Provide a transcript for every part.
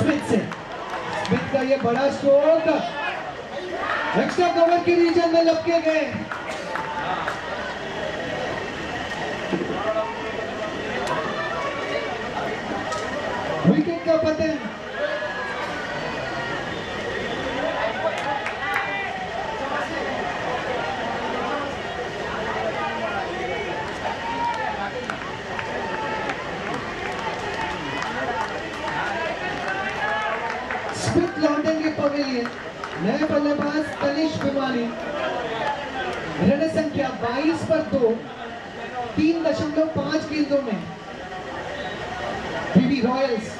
Smith से, Smith का ये बड़ा स्ट्रोक एक्स्ट्रा कवर के रीजन में लपके गए। विकेट का पतन। स्मिथ लौटेंगे पवेलियन। नए बल्लेबाज तनिष भिवानी। रन संख्या 22 पर 2, 3.5 गेंदों में बीबी रॉयल्स।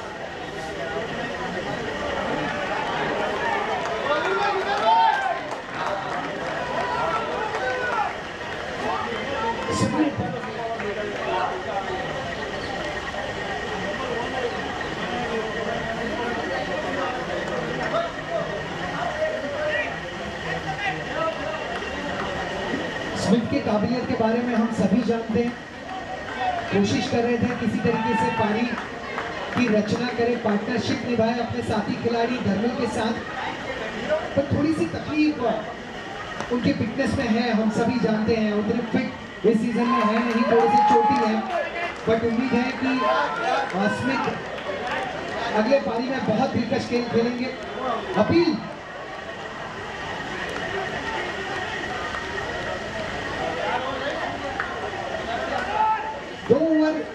स्मिथ की काबिलियत के बारे में हम सभी जानते हैं। कोशिश कर रहे थे किसी तरीके से पारी की रचना करे, पार्टनरशिप निभाए अपने साथी खिलाड़ी धर्मल के साथ, पर थोड़ी सी तकलीफ उनके फिटनेस में है, हम सभी जानते हैं। उतने फिट इस सीजन में है नहीं, थोड़ी सी चोटी है, बट उम्मीद है कि स्मिथ अगले पारी में बहुत दिलकश खेल खेलेंगे। अपील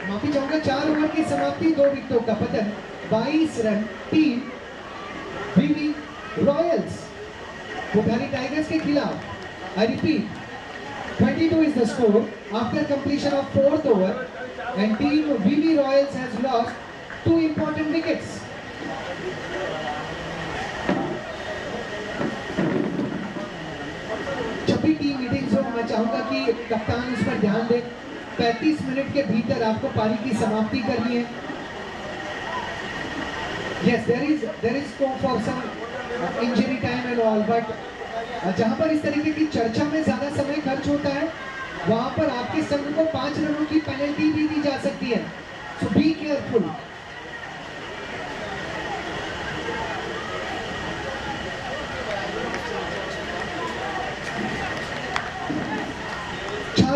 माफी चाहूंगा, 4 ओवर की समाप्ति, 2 विकेटों का पतन, 22 रन टीम बीबी रॉयल्स कोठारी टाइगर्स के खिलाफ। I repeat, 22 is the score after completion of 4th over and team BB Royals has lost 2 important wickets. जब भी टीम मीटिंग्स हो, मैं चाहूंगा कि कप्तान इस पर ध्यान दे। 35 मिनट के भीतर आपको पारी की समाप्ति करनी है। Yes, there is scope for some injury time and all, but जहां पर इस तरीके की चर्चा में ज्यादा समय खर्च होता है, वहां पर आपके संघ को 5 रनों की पेनल्टी भी दी जा सकती है। So be careful.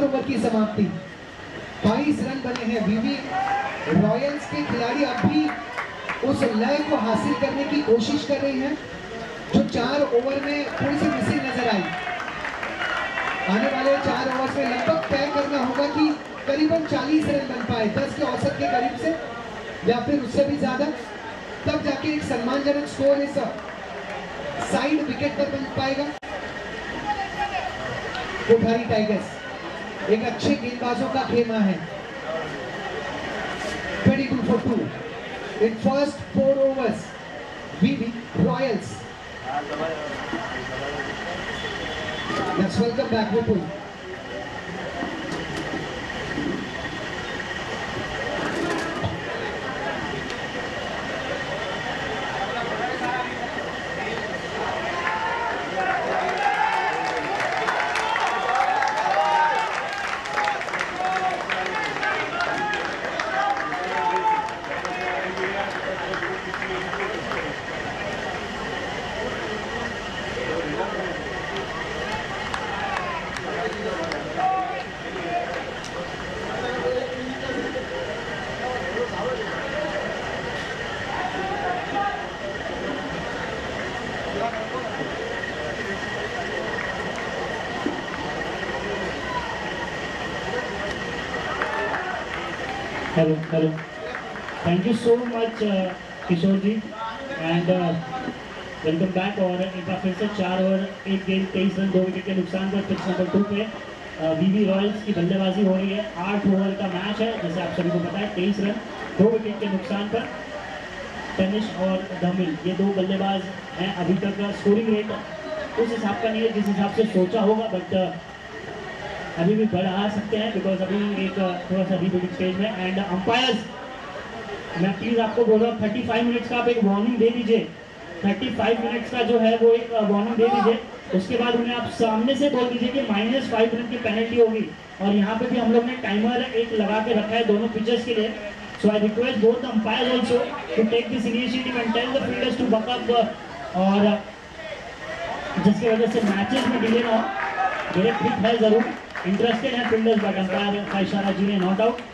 ओवर की समाप्ति, 22 रन बने हैं। बीबी रॉयल्स के खिलाड़ी अब भी उस लय को हासिल करने की कोशिश कर रहे हैं जो 4 ओवर में थोड़ी सी मिसिंग नजर आई। आने वाले 4 ओवर में लगभग तय करना होगा कि करीबन 40 रन बन पाए, 10 के औसत के करीब से या फिर उससे भी ज्यादा, तब जाके एक सम्मानजनक स्कोर इस साइड विकेट पर बन पाएगा। कोठारी टाइगर्स एक अच्छे गेंदबाजों का खेमा है। 22 for 2 in first 4 overs. BB Royals. Let's welcome back Vipul. Hello. Thank you so much, Kishore ji, and welcome back. और एक बार फिर से 4 ओवर 1 गेंद 23 रन 2 विकेट के नुकसान पर पिच नंबर 2 पे बीबी रॉयल्स की बल्लेबाजी हो रही है। 8 ओवर का मैच है, जैसे आप सभी को पता है। 23 रन 2 विकेट के नुकसान पर तनिष और धमिल, ये 2 बल्लेबाज हैं। अभी तक का स्कोरिंग रेट उस हिसाब का नहीं है जिस हिसाब से सोचा होगा, बट अभी भी बढ़ा सकते हैं बिकॉज अभी एक थोड़ा सा रीबिल्डिंग स्टेज में। एंड अंपायर्स, मैं प्लीज़ आपको बोल रहा हूँ 35 मिनट्स का आप एक वार्निंग दे दीजिए। 35 मिनट्स का जो है वो एक वार्निंग दे दीजिए, उसके बाद उन्हें आप सामने से बोल दीजिए कि -5 रन की पेनल्टी होगी। और यहाँ पे भी हम लोग ने टाइमर एक लगा के रखा है दोनों पिचेस के लिए। So I request both the umpires also to take this initiative and tell the fielders to buck up और जिसकी वजह से मैचेस में डिले ना हो। मेरे फिट है जरूर, इंटरेस्टेड है फील्डर्स, बट अंपायर का इशारा जी ने not out.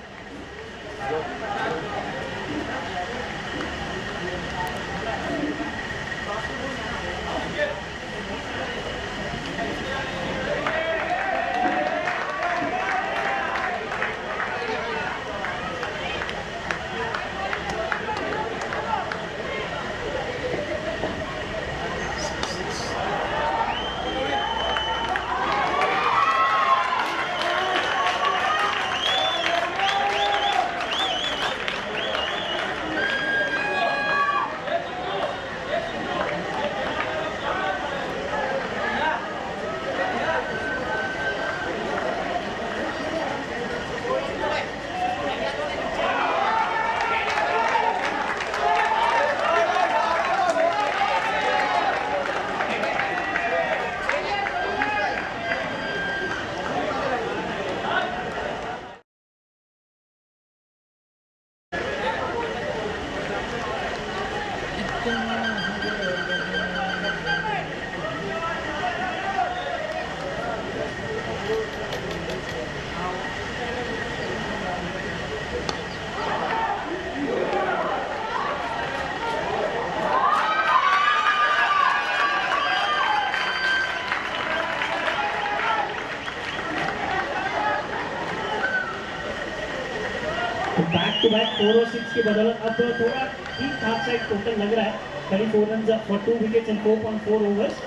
Back to back 4 और 6 के बदौलत अब थोड़ा ठीक ठाक सा एक टोटल लग रहा है। 34 run for 2 wickets in 4.4 overs,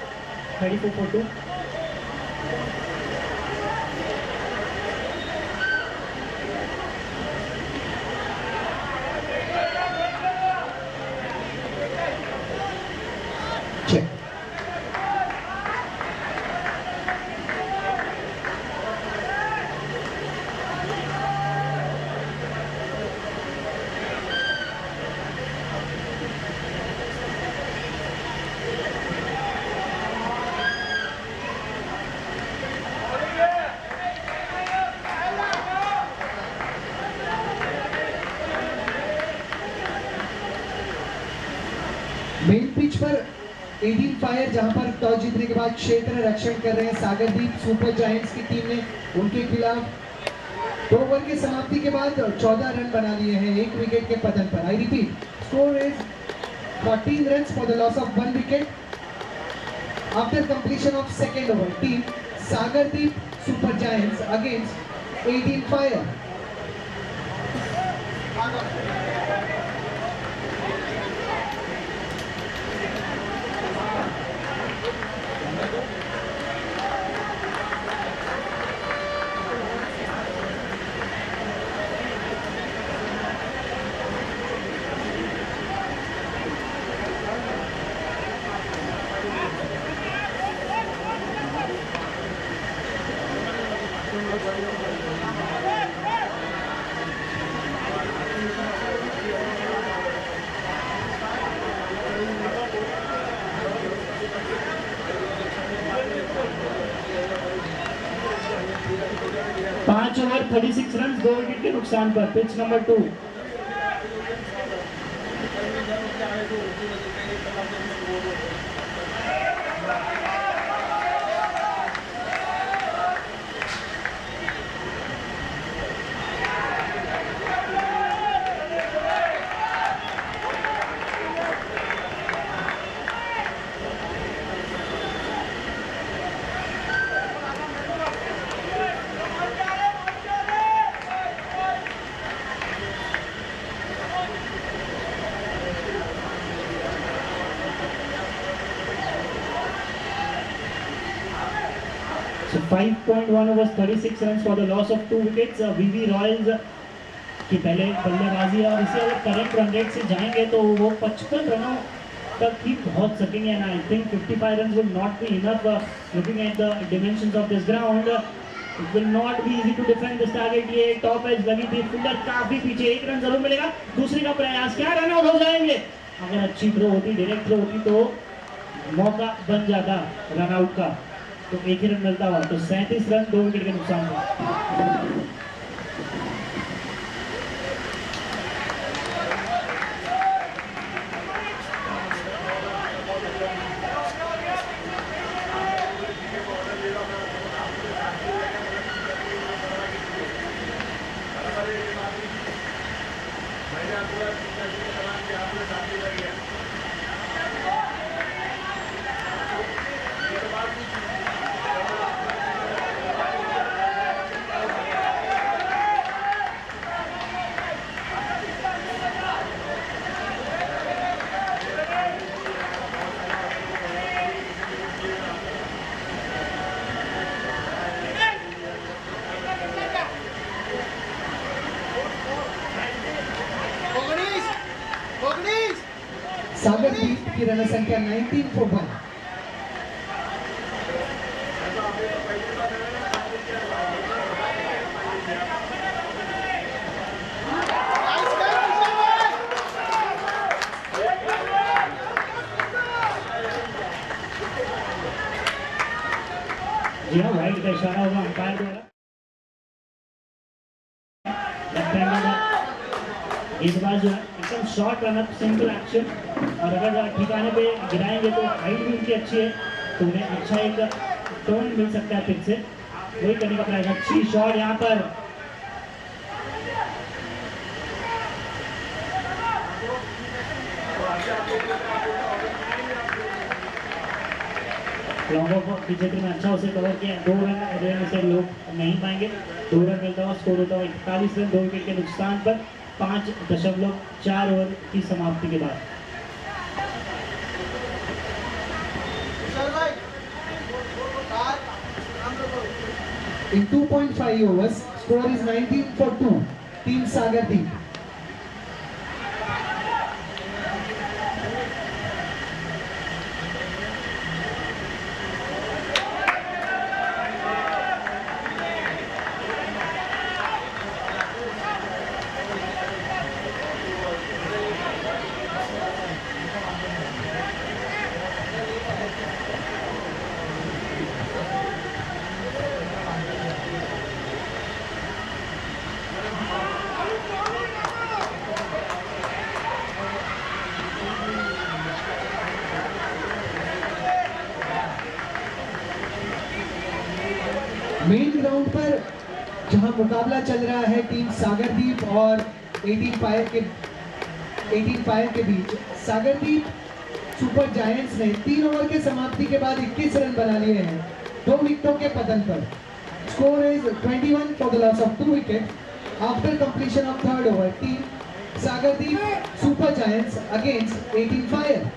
34 for 2। Check. Main pitch पर 18 फायर, जहां पर टॉस जीतने के बाद क्षेत्र रक्षण कर रहे हैं सागरदीप सुपर जायंट्स की टीम ने उनके खिलाफ 2 ओवर की समाप्ति के बाद 14 रन बना लिए हैं 1 विकेट के पतन पर। I repeat, score is 14 runs for the loss of 1 wicket after completion of second over. Team Sagardeep super giants against 18 fire. पांच ओवर 36 रन 2 विकेट के नुकसान पर। Pitch number 2। So 5.1 overs 36 runs for the loss of 2 wickets. VV Royals की पहले बल्लेबाजी और इसे अगर करेक्ट रन रेट से जाएंगे तो वो 55 रनों तक ही पहुंच सकेंगे। And I think 55 runs will not be enough. Looking at the dimensions of this ground, it will not be easy to defend this target. ये टॉप एज लगी थी, फील्डर काफी पीछे, 1 रन जरूर मिलेगा। दूसरी का प्रयास, क्या रन आउट हो जाएंगे? अगर अच्छी थ्रो होती, डायरेक्ट थ्रो होती तो मौका बन जाता रन आउट का, तो 1 ही रन मिलता हुआ। तो 37 रन 2 विकेट के नुकसान पर। सागरदीप की रन संख्या 19 for 1. जी हाँ, वाइड का इशारा होगा अंपायर द्वारा। लेफ्ट हैंड गेंदबाज जो है एकदम short run up, simple action, और अगर ठिकाने पे गिराएंगे तो हाइट भी उनकी अच्छी है, तो उन्हें अच्छा एक टर्न मिल सकता है पिच से, वही करने का प्रयास। अच्छी शॉट यहाँ पर, लॉन्ग ऑफ के क्षेत्र में अच्छा उसे कवर किया। 2 रन देने से लोग नहीं पाएंगे। 2 रन मिलता हुआ स्कोर होता हुआ 41 रन 2 विकेट के नुकसान पर 5.4 ओवर की समाप्ति के बाद। In 2.5 overs, score is 19 for 2. Team Sagardeep. Main ground पर जहां मुकाबला चल रहा है टीम सागरदीप और 18 फायर के बीच, सागरदीप सुपर जायंट्स ने 3 ओवर के समाप्ति के बाद 21 रन बना लिए हैं 2 विकेटों के पतन पर। Score is 21 for the loss of 2 wicket after completion of 3rd over. Team Sagardeep super giants against 18 fire.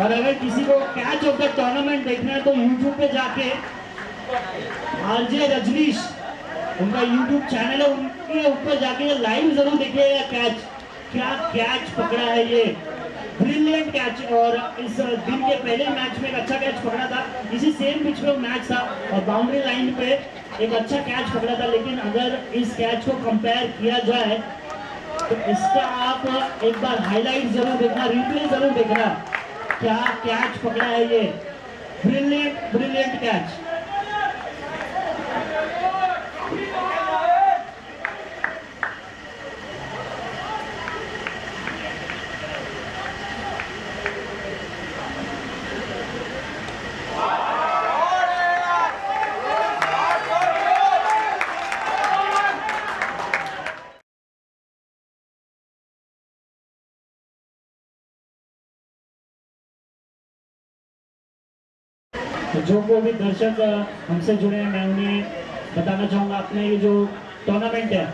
और अगर किसी को कैच ऑफ द टूर्नामेंट देखना है तो YouTube पे जाके आरजे रजनीश, उनका YouTube चैनल है, उनके ऊपर जाके ये लाइव जरूर देखिएगा। कैच, क्या कैच पकड़ा है ये, ब्रिलियंट कैच। और इस दिन के पहले मैच में एक अच्छा कैच पकड़ा था, इसी सेम पिच पे मैच था और बाउंड्री लाइन पे एक अच्छा कैच पकड़ा था। लेकिन अगर इस कैच को कंपेयर किया जाए तो इसका आप एक बार हाईलाइट जरूर देखना, रिप्ले जरूर देखना, क्या कैच पकड़ा है ये, ब्रिलियंट ब्रिलियंट कैच। जो कोई भी दर्शक हमसे जुड़े हैं, मैं उन्हें बताना चाहूँगा, अपने ये जो टूर्नामेंट है,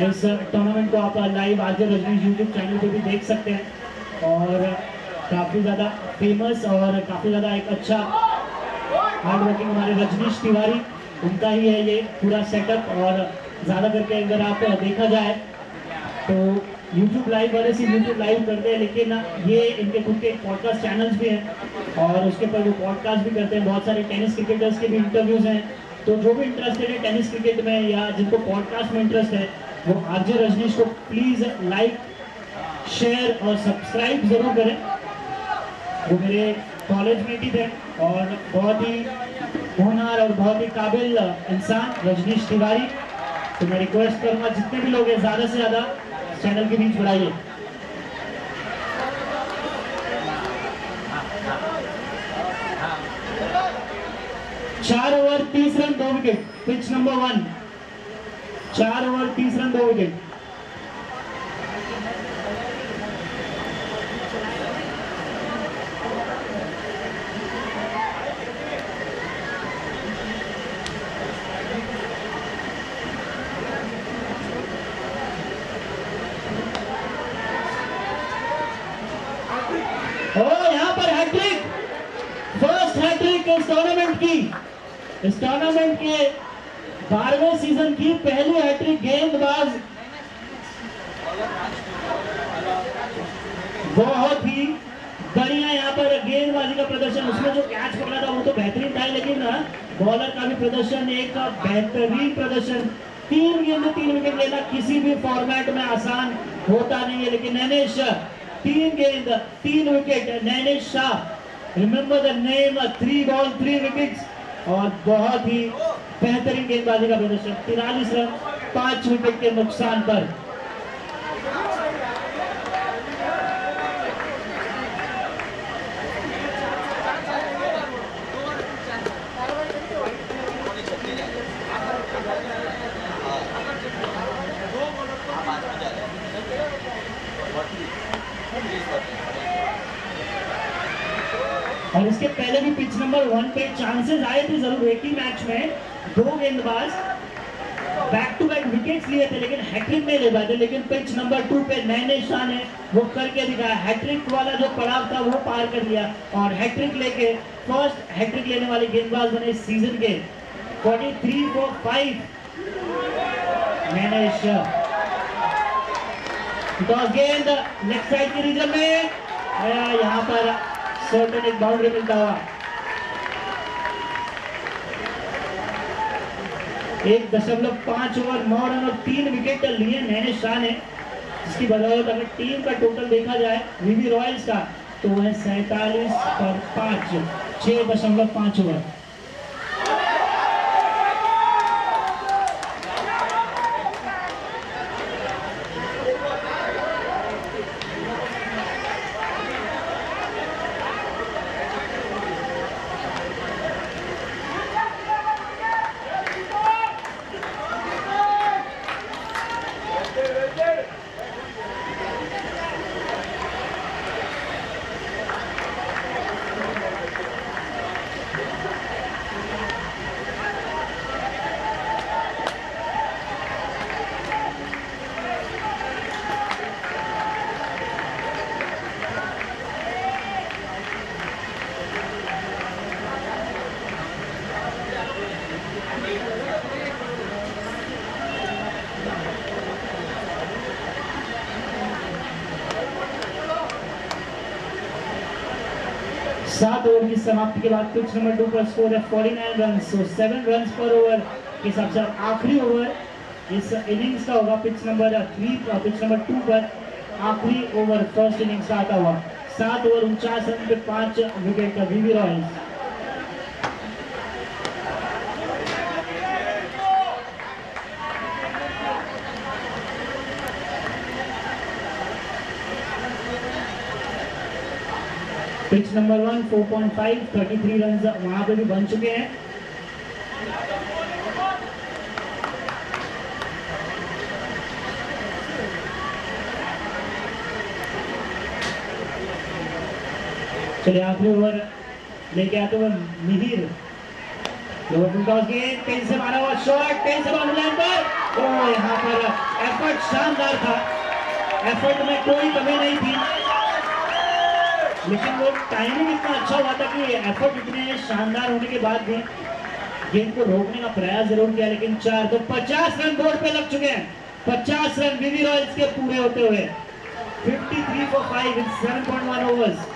इस टूर्नामेंट को आप live RJ Rajnish YouTube channel पे भी देख सकते हैं। और काफ़ी ज़्यादा फेमस और काफ़ी ज़्यादा एक अच्छा हार्ड वर्किंग हमारे रजनीश तिवारी, उनका ही है ये पूरा सेटअप। और ज़्यादा करके अगर आप देखा जाए तो यूट्यूब लाइव वाले से यूट्यूब लाइव करते हैं, लेकिन ये इनके खुद के पॉडकास्ट चैनल्स भी हैं और उसके ऊपर वो पॉडकास्ट भी करते हैं। बहुत सारे टेनिस क्रिकेटर्स के भी इंटरव्यूज़ हैं। तो जो भी इंटरेस्टेड है टेनिस क्रिकेट में या जिनको पॉडकास्ट में इंटरेस्ट है, वो आरजे रजनीश को प्लीज़ लाइक, शेयर और सब्सक्राइब ज़रूर करें। वो मेरे कॉलेज में ही थे और बहुत ही होनहार और बहुत ही काबिल इंसान रजनीश तिवारी। तो मैं रिक्वेस्ट करूँगा जितने भी लोग हैं ज़्यादा से ज़्यादा चैनल के बीच बढ़ाइए। चार over 30 run 2 wicket, pitch number 1। 4 over 30 run 2 wicket. और यहाँ पर हैट्रिक, फर्स्ट हैट्रिक इस टूर्नामेंट की, इस टूर्नामेंट के 12वें सीजन की पहली हैट्रिक। गेंदबाज बहुत ही बढ़िया यहाँ पर गेंदबाजी का प्रदर्शन, उसमें जो कैच पकड़ा था वो तो बेहतरीन था, लेकिन बॉलर का भी प्रदर्शन एक बेहतरीन प्रदर्शन। 3 गेंद 3 विकेट लेना किसी भी फॉर्मेट में आसान होता नहीं है, लेकिन नैनेश 3 गेंद 3 wicket, Nainesh Shah, remember the name, 3 ball 3 wickets और बहुत ही बेहतरीन गेंदबाजी का प्रदर्शन। 43 रन 5 विकेट के नुकसान पर। और इसके पहले भी पिच नंबर 1 पे चांसेस आए थे जरूर। एक ही मैच में 2 गेंदबाज बैक टू बैक विकेट्स लिए थे, लेकिन हैट्रिक नहीं ले पाए थे। लेकिन पिच नंबर 2 पे नैनेश शाह ने वो करके दिखाया, हैट्रिक वाला जो पड़ाव था वो पार कर लिया और हैट्रिक लेके फर्स्ट हैट्रिक लेने वाले गेंदबाज बने इस सीजन के। 43 for 5 नैनेश शाह। गेंद लेफ्ट साइड के रीजन में, यहाँ पर सर्टन एक बाउंड्री मिलता हुआ। 1.5 ओवर 9 रन और 3 विकेट लिए नैनेश शाह ने, जिसकी बदौलत अगर टीम का टोटल देखा जाए वीवी रॉयल्स का तो वह 47 पर 5, 6.5 ओवर। सात ओवर की समाप्ति के बाद पिच नंबर 2 पर स्कोर है 49 रन। 7 रन पर ओवर के हिसाब से आखिरी ओवर इस इनिंग्स का होगा पिच नंबर 2 पर आखिरी ओवर फर्स्ट इनिंग्स का आता हुआ। 7 ओवर 49 रन पे 5 विकेट का वीवी रॉयल्स। पिच नंबर 1 4.5 33 रन वहां पे भी बन चुके हैं। चलिए आखिरी ओवर लेके आते हुए मिहिर, लोअर टॉस गेंद तेज से मारा हुआ शॉट, तेज से बाउंड्री लाइन पर। ओ यहाँ पर एफर्ट शानदार था, एफर्ट में कोई कमी नहीं थी, लेकिन वो टाइमिंग इतना अच्छा हुआ था कि एफर्ट इतने शानदार होने के बाद भी गेंद को रोकने का प्रयास जरूर किया, लेकिन 4 तो 50 रन बोर्ड पे लग चुके हैं। 50 रन वीवी रॉयल्स के पूरे होते हुए 53 for 5 in 7.1 overs।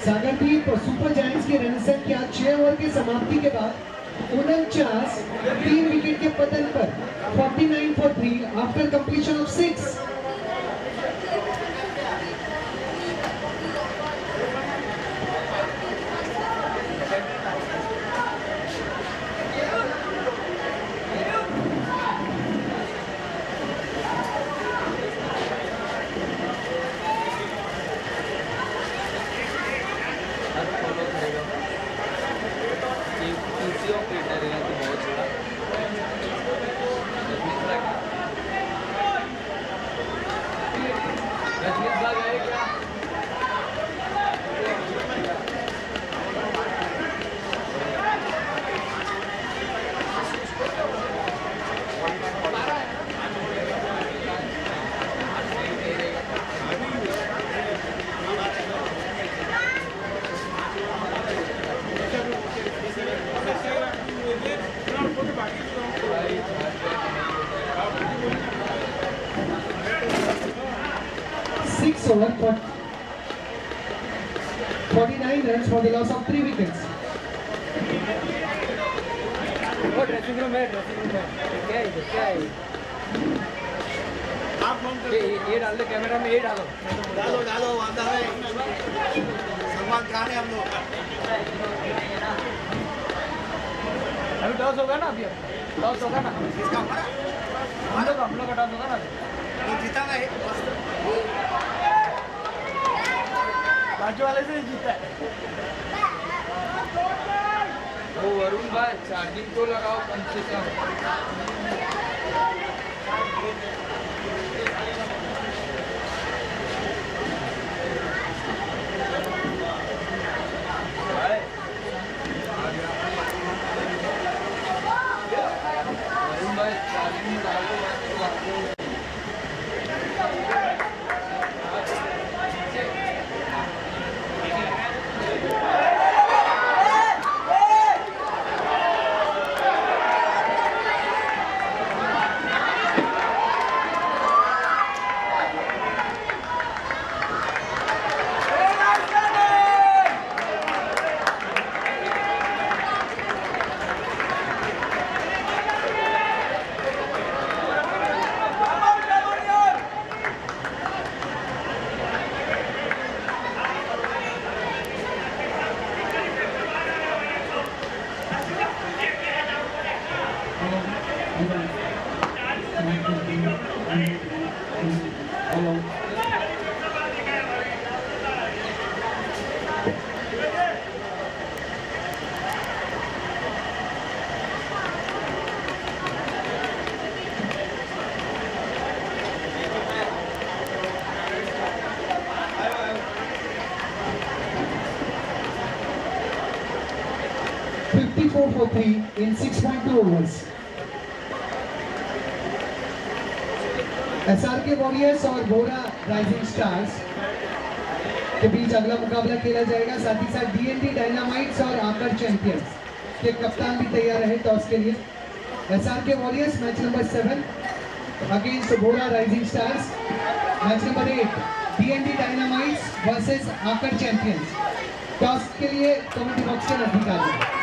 Sagardeep super giants की रन संख्या 6 ओवर की समाप्ति के बाद 49 3 विकेट के पतन पर 49 for 3 after completion of 6. Over for 49 runs for the loss of 3 wickets. वो ड्रेसिंग रूम है क्या है ये डाल दो कैमरा में, ये डालो डालो वादा है सलमान खान है हम लोग अभी टॉस होगा ना, अभी टॉस होगा ना, इसका हमारा हम लोग का टॉस होगा ना, वो जीता है बाजू वाले से जीता है। वो वरुण भाई चार्जिंग तो लगाओ कम से कम। वरुण भाई चार्जिंग लगाओ। 54 for 3 in 6.2 overs. SRK warriors और बोरा राइजिंग स्टार्स के बीच अगला मुकाबला खेला जाएगा। साथ ही साथ DND डायनामाइट्स और आकर चैंपियंस के कप्तान भी तैयार रहे टॉस के लिए। SRK warriors match number 7 against Bora rising stars. Match number 8 DND dynamites versus Aakar champions. Toss के लिए कमेटी बॉक्स के नजदीक आ जाए।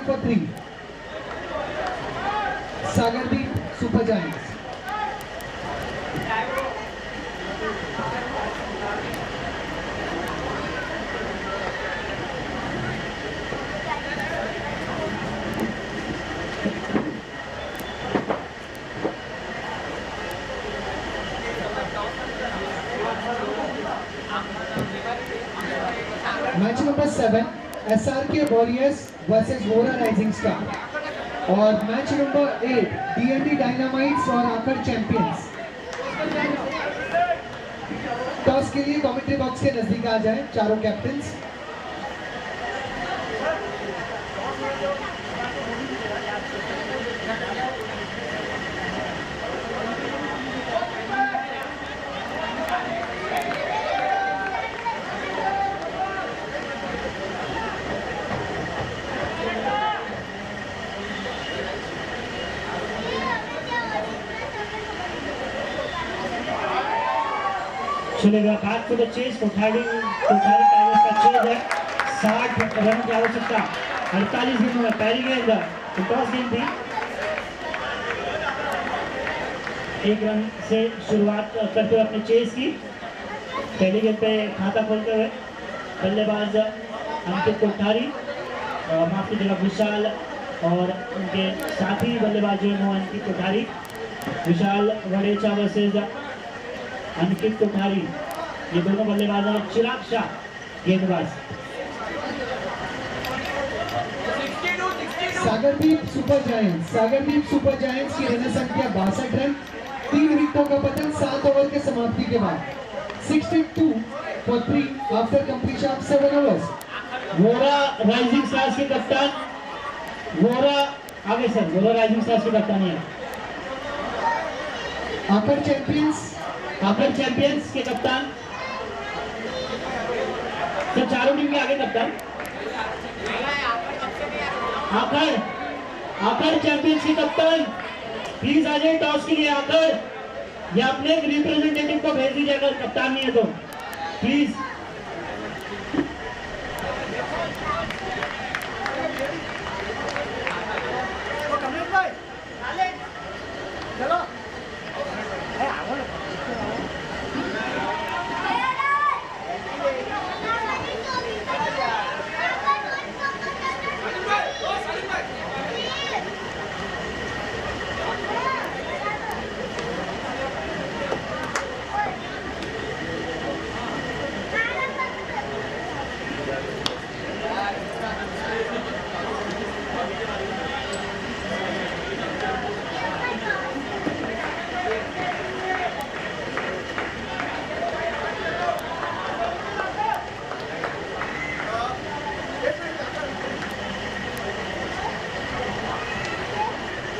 For 3 Sagardeep super giants. Match number 7 SRK warriors versus Vora rising star और मैच नंबर 8 DND डायनामाइट्स और Aakar champions. Toss के लिए commentary box के नजदीक आ जाएं चारों कैप्टन्स। चलेगा back to the chase. Kothari Tigers का चेज है। 60 रन की आवश्यकता 48 गेंदों में। पहली गेंद टॉस गेंद थी, 1 रन से शुरुआत करते हुए अपने चेस की। पहली गेंद पे खाता खोलते हुए बल्लेबाज अंकित कोठारी, माफ कीजिएगा विशाल, और उनके साथी बल्लेबाज जो है वो अंकित कोठारी। विशाल वडेचा वर्सेज अंकित कोठारी, ये दोनों बल्लेबाज हैं। चिराग शाह गेंदबाज। सागरदीप सुपर जायंट्स की रन संख्या 62 रन, 3 विकेटों का पतन 7 ओवर के समाप्ति के बाद। 62 for 3 after completion of 7 overs। Vora rising stars के कप्तान, वोरा आगे सर, वोरा राइजिंग स्टार्स के कप्तान है। आकर चैंपियंस के कप्तान तो चारों टीम के आगे कप्तान। आकर चैंपियंस के कप्तान प्लीज आ जाए टॉस के लिए। आकर या अपने एक रिप्रेजेंटेटिव को भेज दीजिए अगर कप्तान नहीं है तो प्लीज। चलो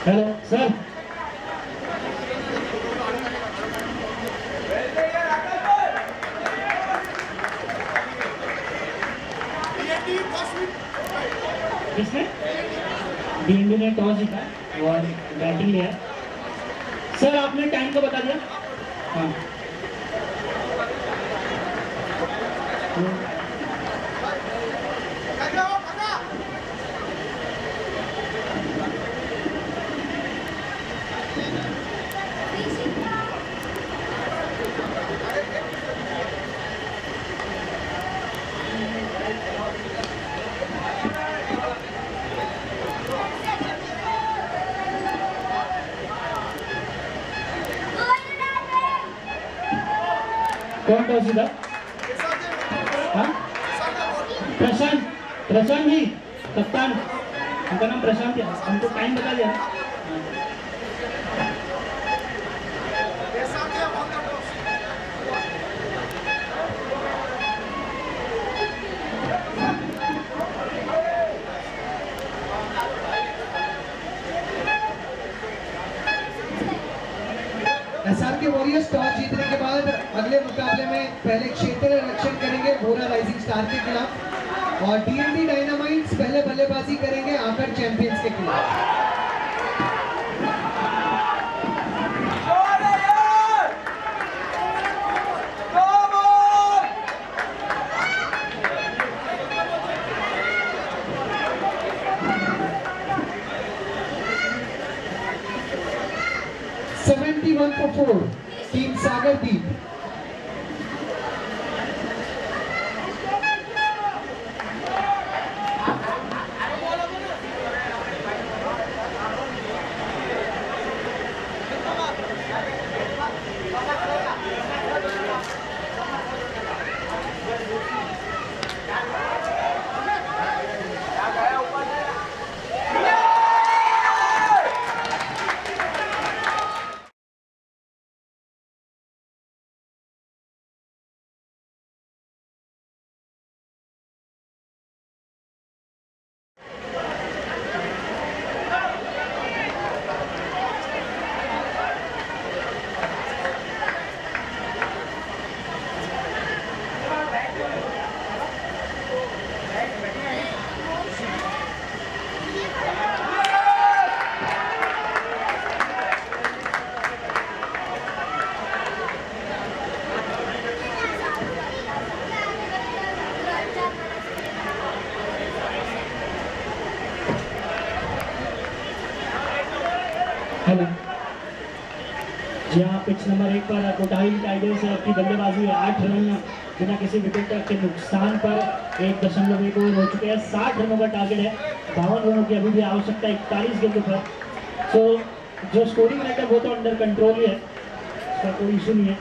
हेलो सर। किसने? डीएनडी ने टॉस जीता और बैटिंग लिया। सर आपने टाइम को बता दिया? हाँ। कौन टॉस जीता? हाँ? प्रशांत जी कप्तान, उनका नाम प्रशांत है। हमको टाइम बता दिया। एसआर के वॉरियर्स टॉस जीतने के बाद अगले मुकाबले में पहले क्षेत्र रक्षण करेंगे वोरा राइजिंग स्टार के खिलाफ, और डीएनडी डायनामाइट्स पहले बल्लेबाजी करेंगे आकर चैंपियंस के खिलाफ। One for 4, Team Sagardeep। यहाँ पिच नंबर 1 पर कोटाही टाइगर्स की बल्लेबाजी है। 8 रन बिना किसी विकेट के नुकसान पर 1.1 ओवर हो चुके हैं। 60 रनों का टारगेट है, 52 रनों की अभी भी आवश्यकता है 41 गेंदों पर। सो जो स्कोरिंग रेट है वो तो अंडर कंट्रोल ही है, उसका कोई इशू नहीं है।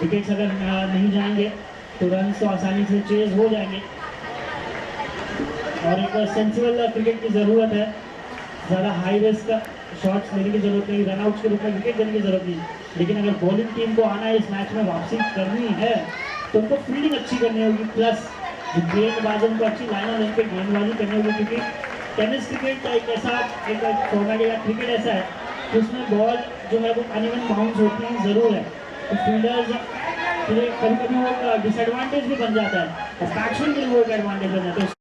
विकेट्स अगर नहीं जाएंगे तो रन तो आसानी से चेज हो जाएंगे। और एक सेंसिबल क्रिकेट की ज़रूरत है, ज़्यादा हाई रिस्क शॉट्स लेने की जरूरत नहीं, रनआउट्स के रूप में विकेट देने की जरूरत नहीं। लेकिन अगर बॉलिंग टीम को आना है इस मैच में वापसी करनी है तो उनको फील्डिंग अच्छी करनी होगी, प्लस जो गेंदबाजों को अच्छी लाइन ऑन पे गेंदबाजी करनी होगी। क्योंकि टेनिस क्रिकेट एक ऐसा एक फॉर्मेट या क्रिकेट ऐसा है कि उसमें बॉल जो है वो अनइवन बाउंस होती है ज़रूर है, तो फील्डर्स के लिए कभी कभी वो डिसएडवांटेज भी बन जाता है और बैट्समैन के लिए वो एक एडवांटेज बन जाता है।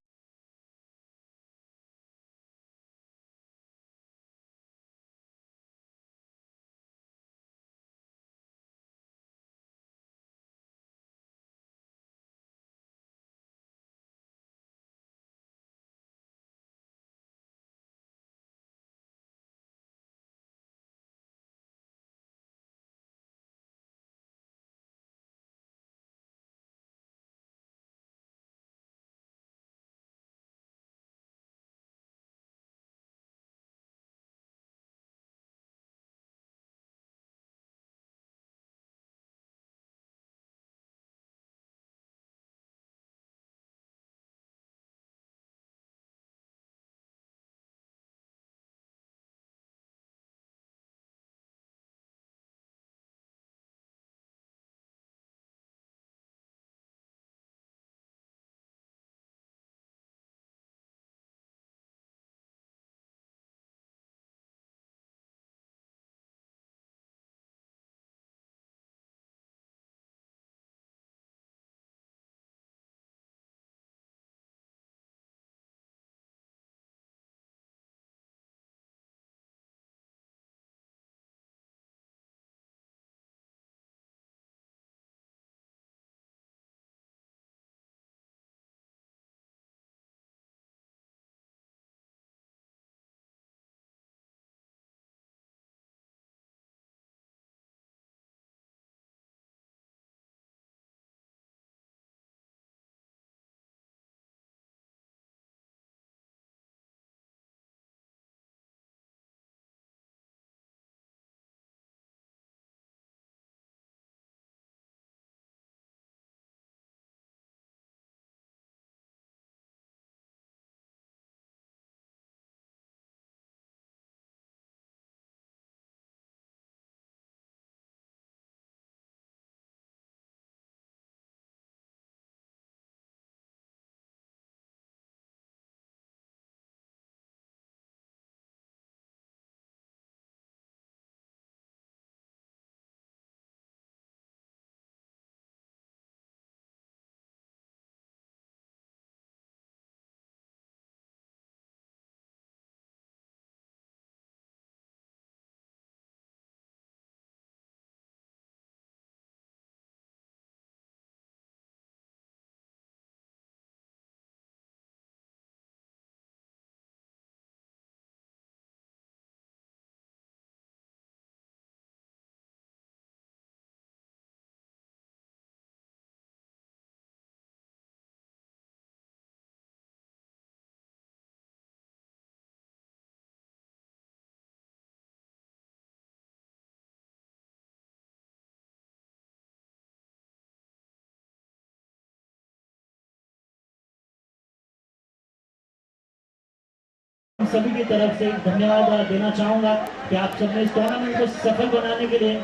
सभी की तरफ से धन्यवाद देना चाहूँगा कि आप सबने इस टूर्नामेंट को सफल बनाने के लिए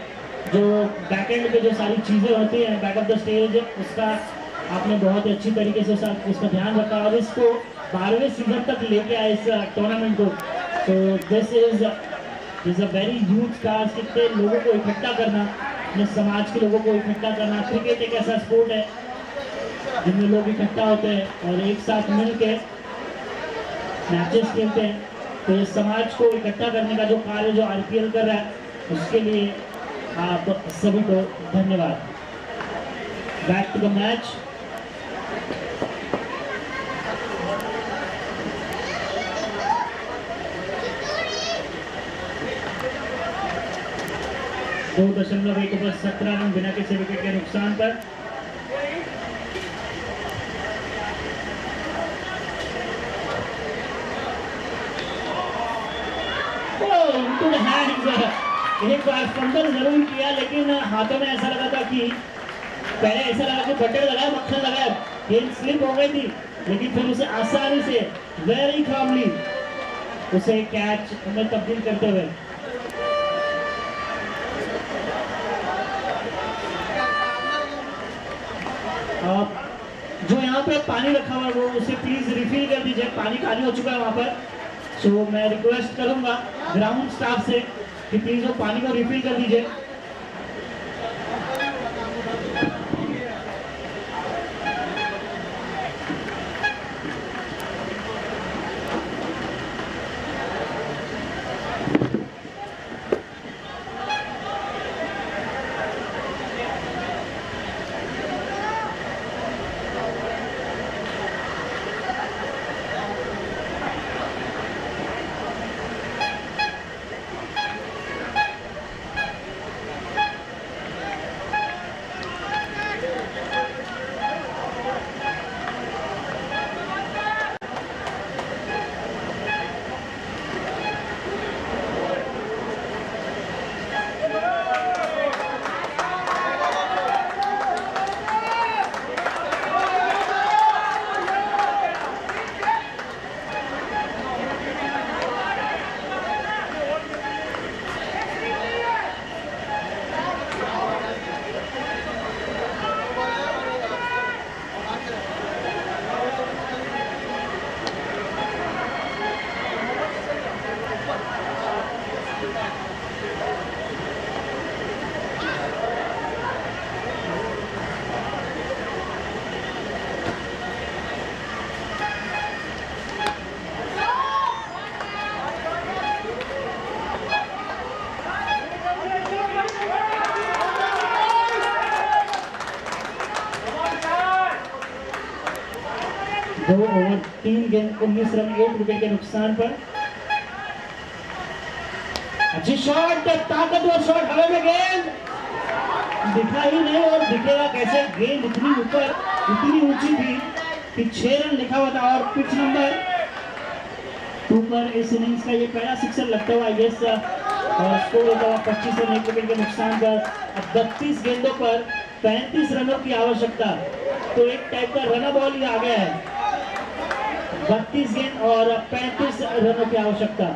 जो बैक एंड पे जो सारी चीज़ें होती हैं बैक ऑफ द स्टेज, उसका आपने बहुत ही अच्छी तरीके से इसका ध्यान रखा और इसको 12वें सीजन तक लेके आए इस टूर्नामेंट को। तो this is a very huge task. इतने लोगों को इकट्ठा करना, अपने समाज के लोगों को इकट्ठा करना। क्रिकेट एक ऐसा स्पोर्ट है जिनमें लोग इकट्ठा होते हैं और एक साथ मिल के मैचेस खेलते हैं। तो इस समाज को इकट्ठा करने का जो कार्य जो आरपीएल कर रहा है, उसके लिए आप सभी को धन्यवाद। Back to the match. 2.1 over 17 run बिना किसी विकेट के नुकसान पर। एक बार फंडल जरूर किया, लेकिन हाथों में ऐसा लगा था कि पहले ऐसा लगा कि बटन लगाया, मक्खन लगाया, गेंद स्लिप हो गई थी, लेकिन फिर उसे आसानी से वेरी कामली उसे कैच में तब्दील करते हुए जो यहाँ पे पानी रखा हुआ है वो उसे प्लीज रिफिल कर दीजिए, पानी खाली हो चुका है वहाँ पर। सो मैं रिक्वेस्ट करूंगा ग्राउंड स्टाफ से कि प्लीज वो पानी को रिफिल कर दीजिए। दो ओवर 3 गेंद 19 रन 1 विकेट के नुकसान पर। अच्छी शॉट, ताकतवर शॉट, हवा में गेंद दिखा ही नहीं, और दिखेगा कैसे, गेंद इतनी ऊपर, इतनी ऊंची थी कि 6 रन लिखा हुआ था, और पिच नंबर 2 पर इस इनिंग्स का ये पहला सिक्सर लगता हुआ यस, और स्कोर होता हुआ 25 रन 1 विकेट के नुकसान पर। अब 32 गेंदों पर 35 रनों की आवश्यकता, तो एक टाइप का रन बॉल ही आ गया है। 32 गेंद और 35 रनों की आवश्यकता।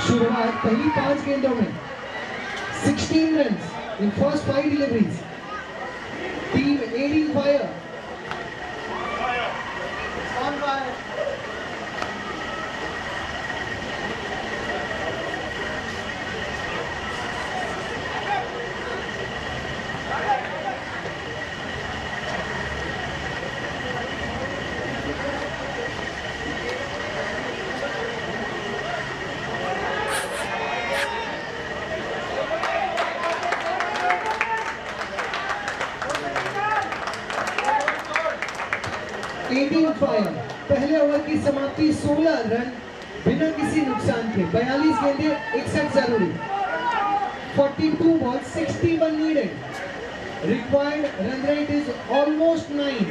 शुरुआत पहली 5 गेंदों में 16 runs in first 5 deliveries. Team adding fire. 18 fire. पहले ओवर की समाप्ति 16 रन बिना किसी नुकसान के। 42 गेंदें 61 जरूरी। 42 balls 61 needed. Required run rate is almost 9.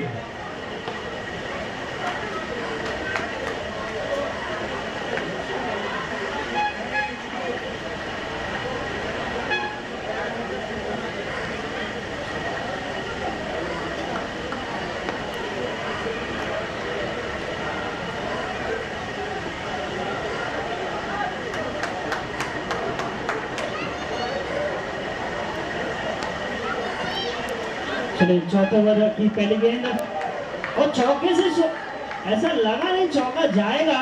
चलिए चौथे ओवर की पहली गेंद और चौके से ऐसा लगा नहीं चौका जाएगा।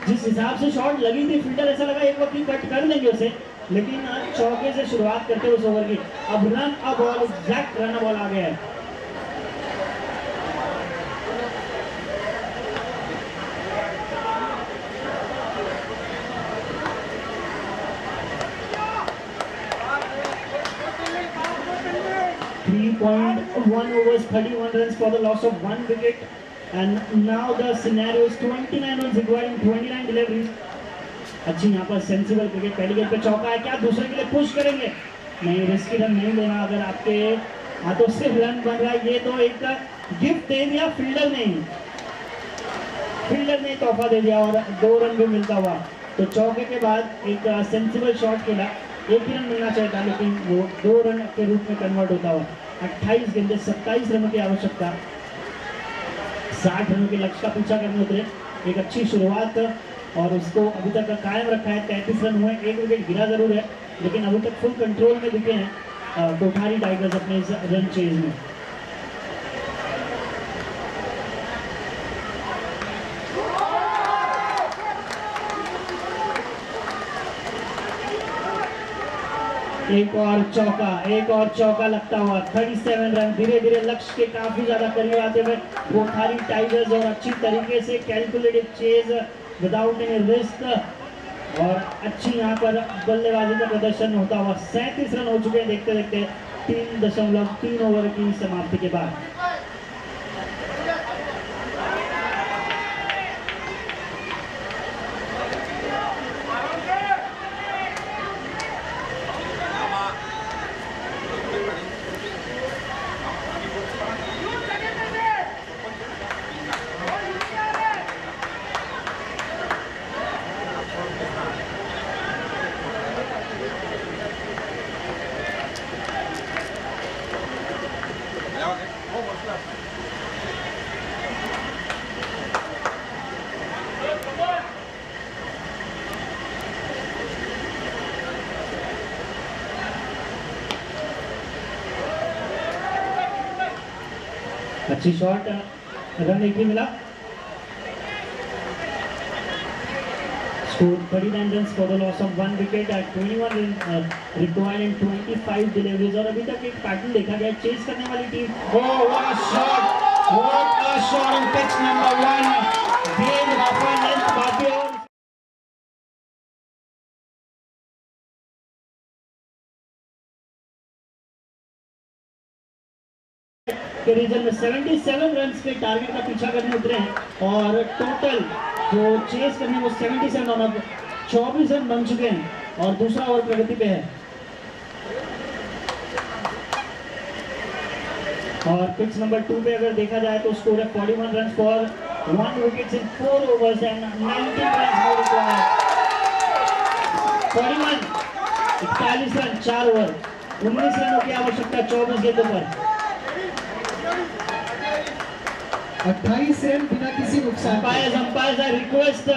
जिस हिसाब से शॉट लगी थी फील्डर ऐसा लगा एक वक्त ही कट कर देंगे उसे, लेकिन चौके से शुरुआत करते हुए उस ओवर की। अब रन अब बॉल एग्जैक्ट रन बॉल आ गया है। .1 overs, 31 runs for the loss of 1 wicket, and now the scenario is 29 runs required, 29 deliveries. अच्छी यहाँ पर सेंसिबल क्रिकेट। पहली गेंद पे चौका है, क्या दूसरे के लिए पुश करेंगे? नहीं, रिस्की रन नहीं लेना। अगर आपके हाथों से रन बन रहा है, ये तो एक गिफ्ट दे दिया फील्डर ने तोहफा दे दिया और 2 रन भी मिलता हुआ। तो चौके के बाद एक सेंसिबल शॉट खेला, 1 ही रन मिलना चाहिए था, लेकिन वो 2 रन के रूप में कन्वर्ट होता हुआ। 28 गेंदे 27 रनों की आवश्यकता, 60 रनों के लक्ष्य का पीछा करने उतरे। एक अच्छी शुरुआत और उसको अभी तक कायम रखा है। 33 रन हुए, 1 विकेट गिरा जरूर है, लेकिन अभी तक फुल कंट्रोल में दिखे हैं कोठारी टाइगर्स अपने इस रन चेज में। एक और चौका लगता हुआ। 37 रन, धीरे धीरे लक्ष्य के काफी ज्यादा करीब आते हुए कोठारी टाइगर्स और अच्छी तरीके से calculated chase without any risk और अच्छी यहाँ पर बल्लेबाजी का प्रदर्शन होता हुआ। 37 रन हो चुके हैं देखते देखते 3.3 ओवर की समाप्ति के बाद। अच्छी शॉट, रन एक ही मिला। Scored 39 runs for the loss of 1 wicket at 21 required in 25 deliveries। और अभी तक एक पैटर्न देखा गया चेस करने वाली team. Oh, what a shot on pitch number 1। गेंद वापस लेंथ बाकी और के रीजन में 77 रन के टारगेट का पीछा करने उतरे हैं और टोटल जो चेस करने वो 77 और अब 24 रन बन चुके हैं और दूसरा ओवर प्रगति पे है। और पिच नंबर 2 पे अगर देखा जाए तो स्कोर है 41 run for 1 wicket in 4 overs and 19 run required. 41 41 run 4 over, 19 रनों की आवश्यकता 24 गेंदों पर। 28 रन बिना किसी नुकसान के। Umpires are request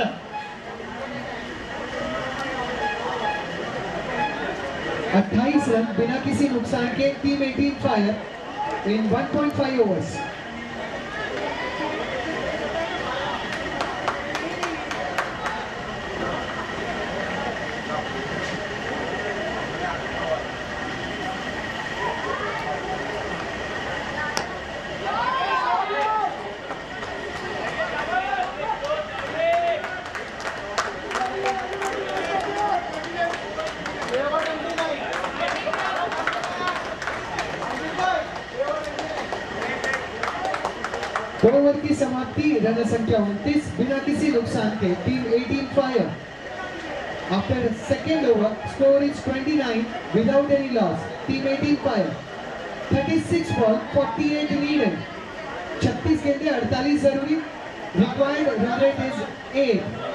28 रन बिना किसी नुकसान के। Team 18 fire in 1.5 overs. दो ओवर की समाप्ति, रन संख्या 29 बिना किसी नुकसान के। Team 18 fire. After second over score is 29 without any loss. Team 18 fire 36 ball 48 needed. 36 गेंदें 48 जरूरी। Required run rate is 8।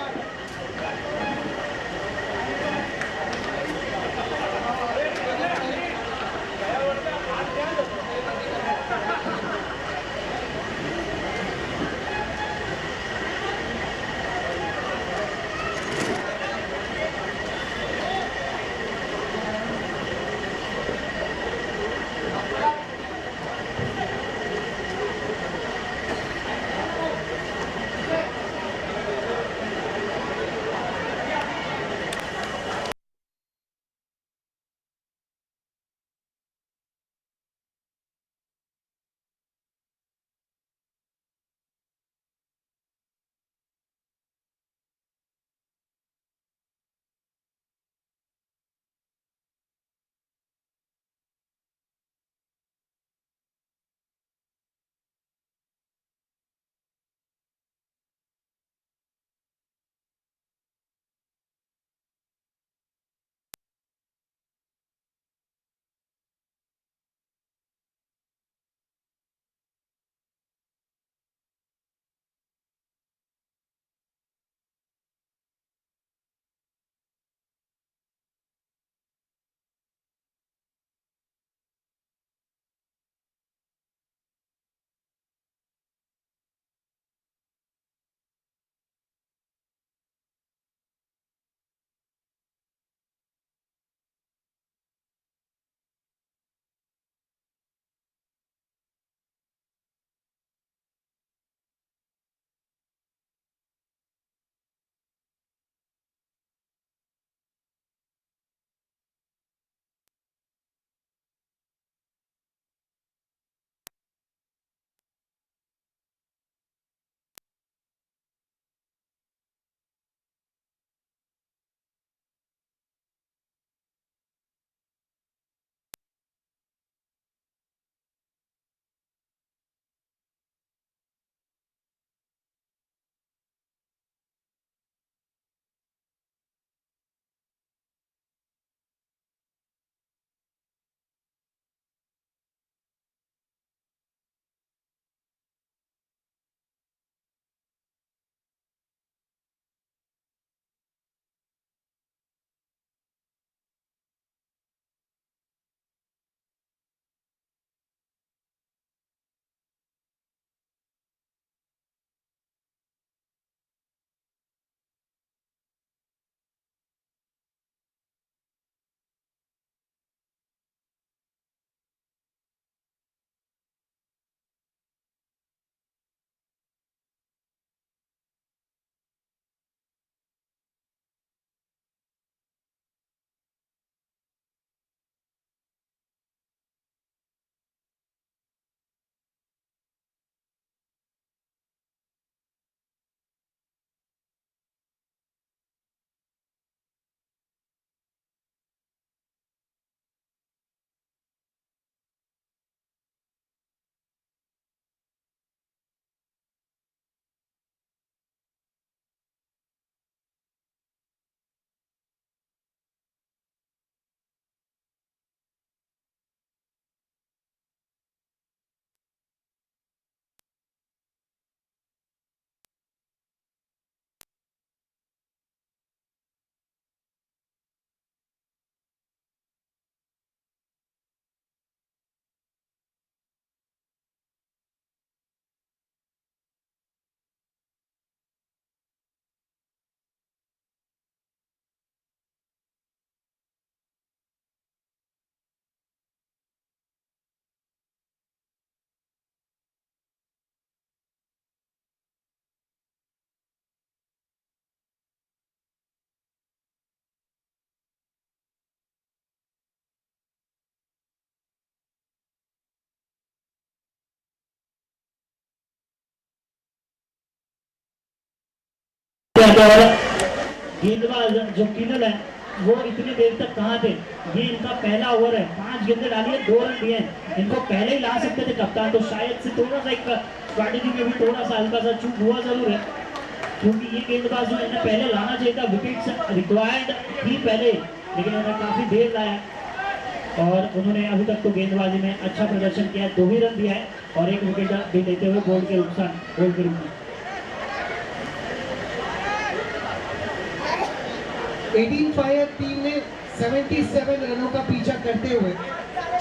गेंदबाज जो किनल है वो इतनी देर तक कहाँ थे? ये इनका पहला ओवर है, 5 गेंदें डाली है, 2 रन दिए हैं। इनको पहले ही ला सकते थे कप्तान, तो शायद से थोड़ा सा एक स्ट्रैटेजी में भी थोड़ा सा हल्का सा चूक हुआ जरूर है, क्योंकि ये गेंदबाज जो इन्हें पहले लाना चाहिए था, विकेट्स रिक्वायर्ड थी पहले, लेकिन उन्होंने काफी देर लाया और उन्होंने अभी तक तो गेंदबाजी में अच्छा प्रदर्शन किया है, 2 ही रन दिया है और 1 विकेट भी लेते हुए बोल्ड के रूप में। 18 फायर टीम ने 77 रनों का पीछा करते हुए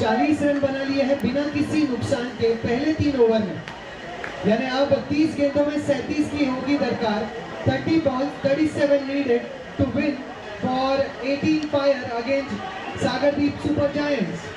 40 रन बना लिए हैं बिना किसी नुकसान के पहले 3 ओवर में। यानी अब 30 गेंदों में 37 की होगी दरकार। 30 balls 37 needed to win for 18 fire against Sagardeep Super Giants.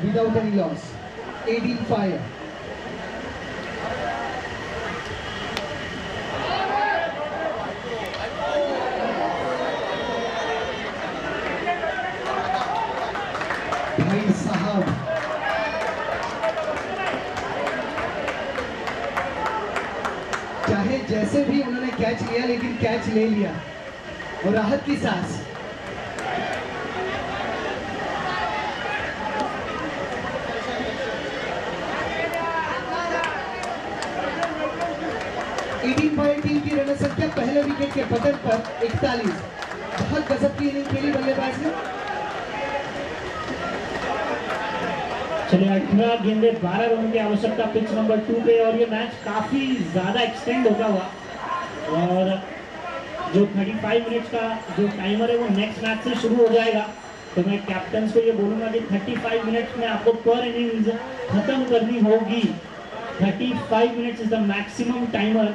Without any loss. 18 fire. भाई साहब, चाहे जैसे भी उन्होंने कैच लिया, लेकिन कैच ले लिया और राहत की सांस। टीम की रन संख्या पहले विकेट के बटन पर 41। बहुत गजब की इनिंग खेली बल्लेबाज ने। चलिए 18 गेंदे 12 रनों की आवश्यकता पिच नंबर 2 पे और ये मैच काफी ज्यादा एक्सटेंड होता हुआ और जो 35 मिनट्स का जो टाइमर है वो नेक्स्ट मैच से शुरू हो जाएगा। तो मैं कैप्टन को ये बोलूंगा कि 35 मिनट्स में आपको पर इनिंग्स खत्म करनी होगी। 35 minutes is the maximum timer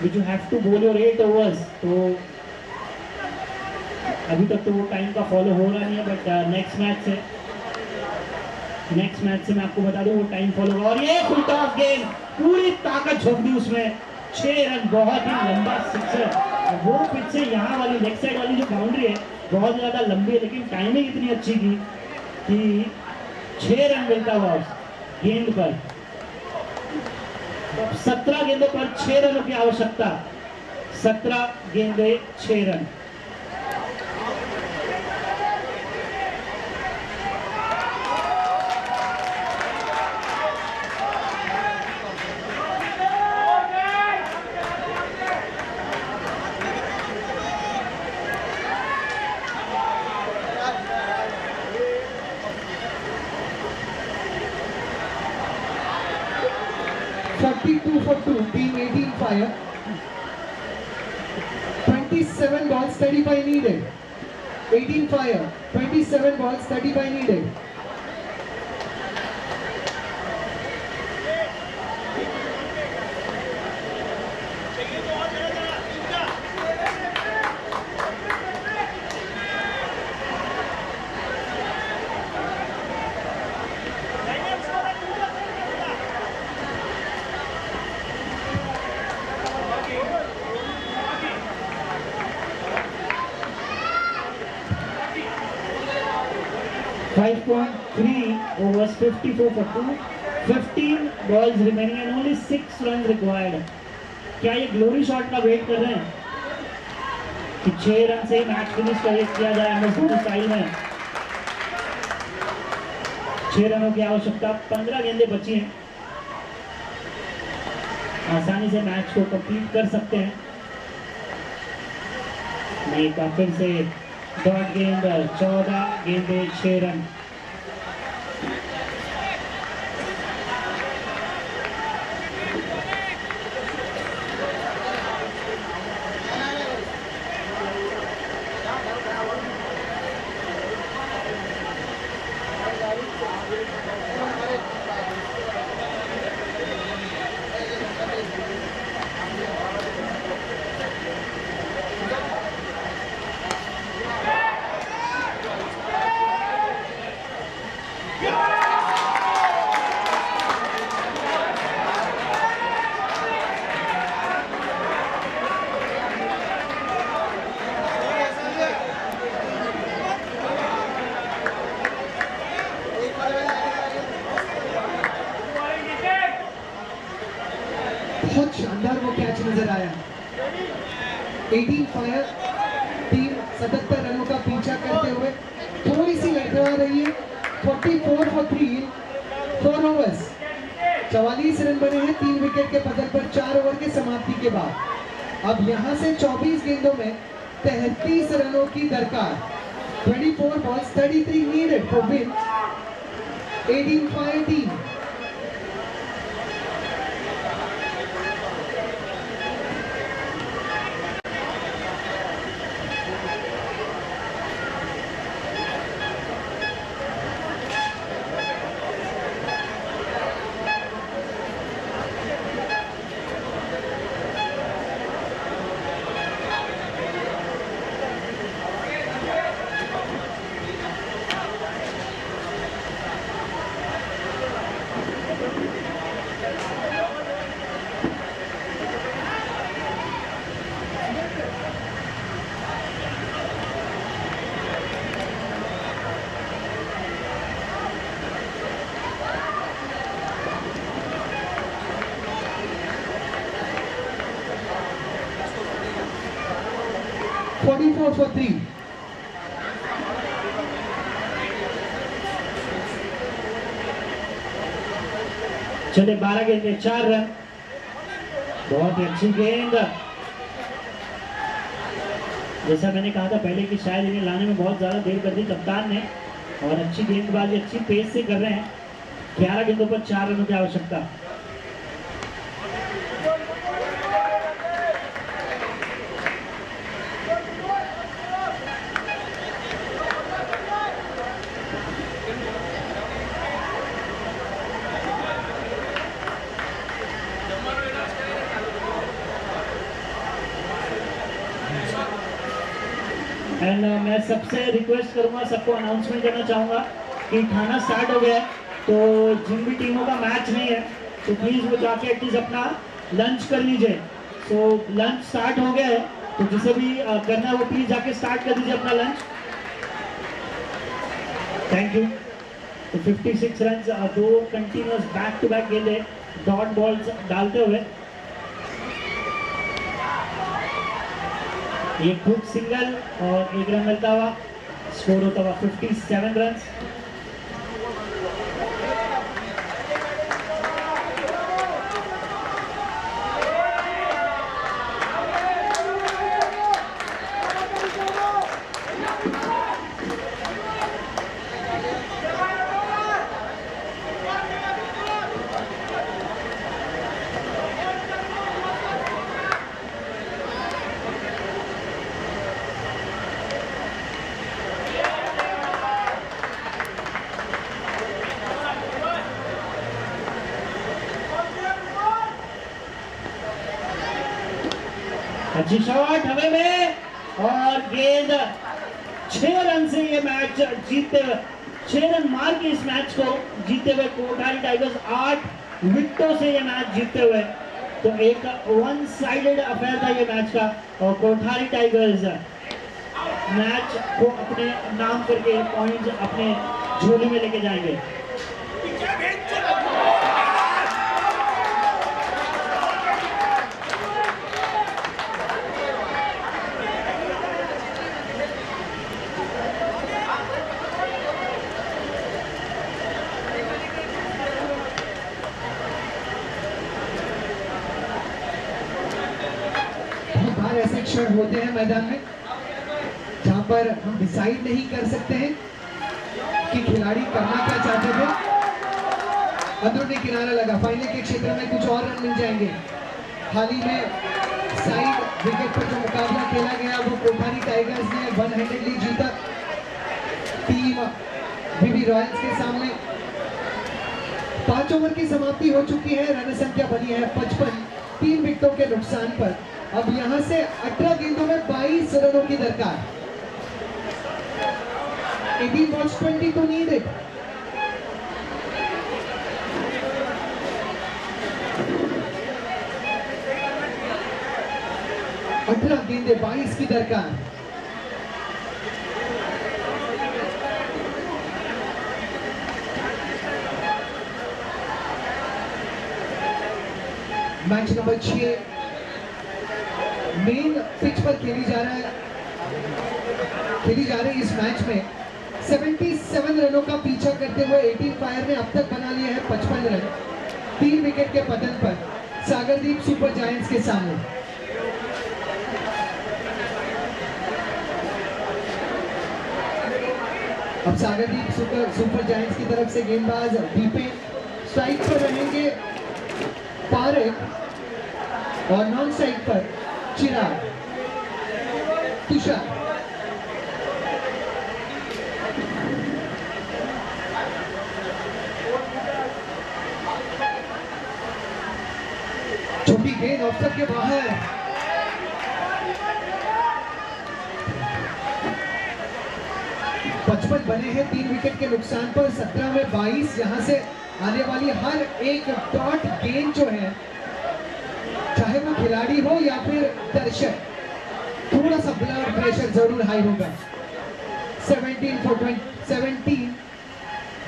which you have to bowl your 8 overs। तो अभी तक तो वो टाइम का फॉलो हो रहा नहीं है, बट नेक्स्ट मैच से मैं आपको बता दूं वो टाइम फॉलो होगा। और ये फुल टॉस गेंद पूरी ताकत झोंक दी उसमें, 6 रन, बहुत ही लंबा सिक्सर। वो पिच से यहाँ वाली लेग साइड वाली जो बाउंड्री है बहुत ज्यादा लंबी है, लेकिन टाइमिंग इतनी अच्छी की कि 6 रन मिलता हुआ उस गेंद पर। 17 गेंदों पर 6 रनों की आवश्यकता, 17 गेंदे 6 run. for 2, team 18 fire. 27 balls, 35 needed. 18 fire, 27 balls, 35 needed. 5.3 overs, 54 for 2, 15 balls remaining and only 6 runs required. क्या ये ग्लोरी शॉट का वेट कर रहे हैं कि 6 रन से ही मैच फिनिश किया जाए एमएस धोनी स्टाइल में? 6 रनों की आवश्यकता, 15 गेंदें बची हैं, आसानी से मैच को कंप्लीट कर सकते हैं। नहीं का फिर से डॉट गेंद, 14 गेंदें 6 रन। बहुत शानदार वो कैच नजर आया। 18 फायर, टीम 77 रनों का पीछा करते हुए थोड़ी सी लड़खड़ा रही है। 44 for 3, 4 overs, 44 रन बने हैं 3 विकेट के पतन पर 4 ओवर के समाप्ति के बाद। अब यहां से 24 गेंदों में 33 रनों की दरकार। 24 balls, 33 needed for win। 18 fire team। $44 for 3। चले 12 गेंदें 4 रन। बहुत ही अच्छी गेंद। जैसा मैंने कहा था पहले कि शायद इन्हें लाने में बहुत ज्यादा देर कर दी कप्तान ने, और अच्छी गेंदबाजी अच्छी पेस से कर रहे हैं। 11 गेंदों पर 4 रनों की आवश्यकता। एंड मैं सबसे रिक्वेस्ट करूंगा, सबको अनाउंसमेंट करना चाहूँगा कि खाना स्टार्ट हो गया है, तो जिन भी टीमों का मैच नहीं है तो प्लीज़ वो जाके एटलीस्ट अपना लंच कर लीजिए। सो लंच स्टार्ट हो गया है, तो जिसे भी करना है वो प्लीज़ जाके स्टार्ट कर दीजिए अपना लंच। Thank you. तो 56 run, 2 continuous back to back गेंदे डॉट बॉल्स डालते हुए एक हुक सिंगल और 1 रन मिलता हुआ, स्कोर होता हुआ 57 रन। अच्छी शॉट हवे में, और गेंद 6 रन से ये मैच जीतते हुए, 6 रन मार के इस मैच को जीतते हुए कोठारी टाइगर्स 8 विकेटों से ये मैच जीतते हुए। तो एक वन साइडेड अफेयर था ये मैच का, और कोठारी टाइगर्स मैच को अपने नाम करके पॉइंट्स अपने झोली में लेके जाएंगे। बहुत बार ऐसे क्षण होते हैं मैदान में जहां पर हम डिसाइड नहीं कर सकते हैं कि खिलाड़ी करना क्या चाहते थे। अंदरूनी किनारा लगा, फाइनल के क्षेत्र में कुछ और रन मिल जाएंगे। हाल ही में साइड विकेट पर जो मुकाबला खेला गया वो कोठारी टाइगर्स ने वन हैंडेडली जीता टीम बीबी रॉयल्स के सामने। 5 ओवर की समाप्ति हो चुकी है, रन संख्या बनी है 55, 3 विकेटों के नुकसान पर। अब यहां से 18 गेंदों में 22 रनों की दरकार। 18 balls 20 to need it. अठारह गेंदे 22 की दरकार। मैच नंबर 6 मेन पिच पर खेली जा रही इस मैच में 77 रनों का पीछा करते हुए 18 फायर ने अब तक बना लिया है 55 रन, 3 विकेट के पतन पर सागरदीप सुपर जायंट्स के सामने। अब सागरदीप सुपर जायंट्स की तरफ से गेंदबाज दीपेन, स्ट्राइक पर रहेंगे पारेख और नॉन स्ट्राइक पर चिराग, तुषार। छोटी गेंद ऑफ स्टंप के बाहर। पचपन बने हैं 3 विकेट के नुकसान पर, 17 में 22। यहां से आने वाली हर एक डॉट गेंद जो है, चाहे वो खिलाड़ी हो या फिर दर्शक, थोड़ा सा ब्लड प्रेशर जरूर हाई होगा। 17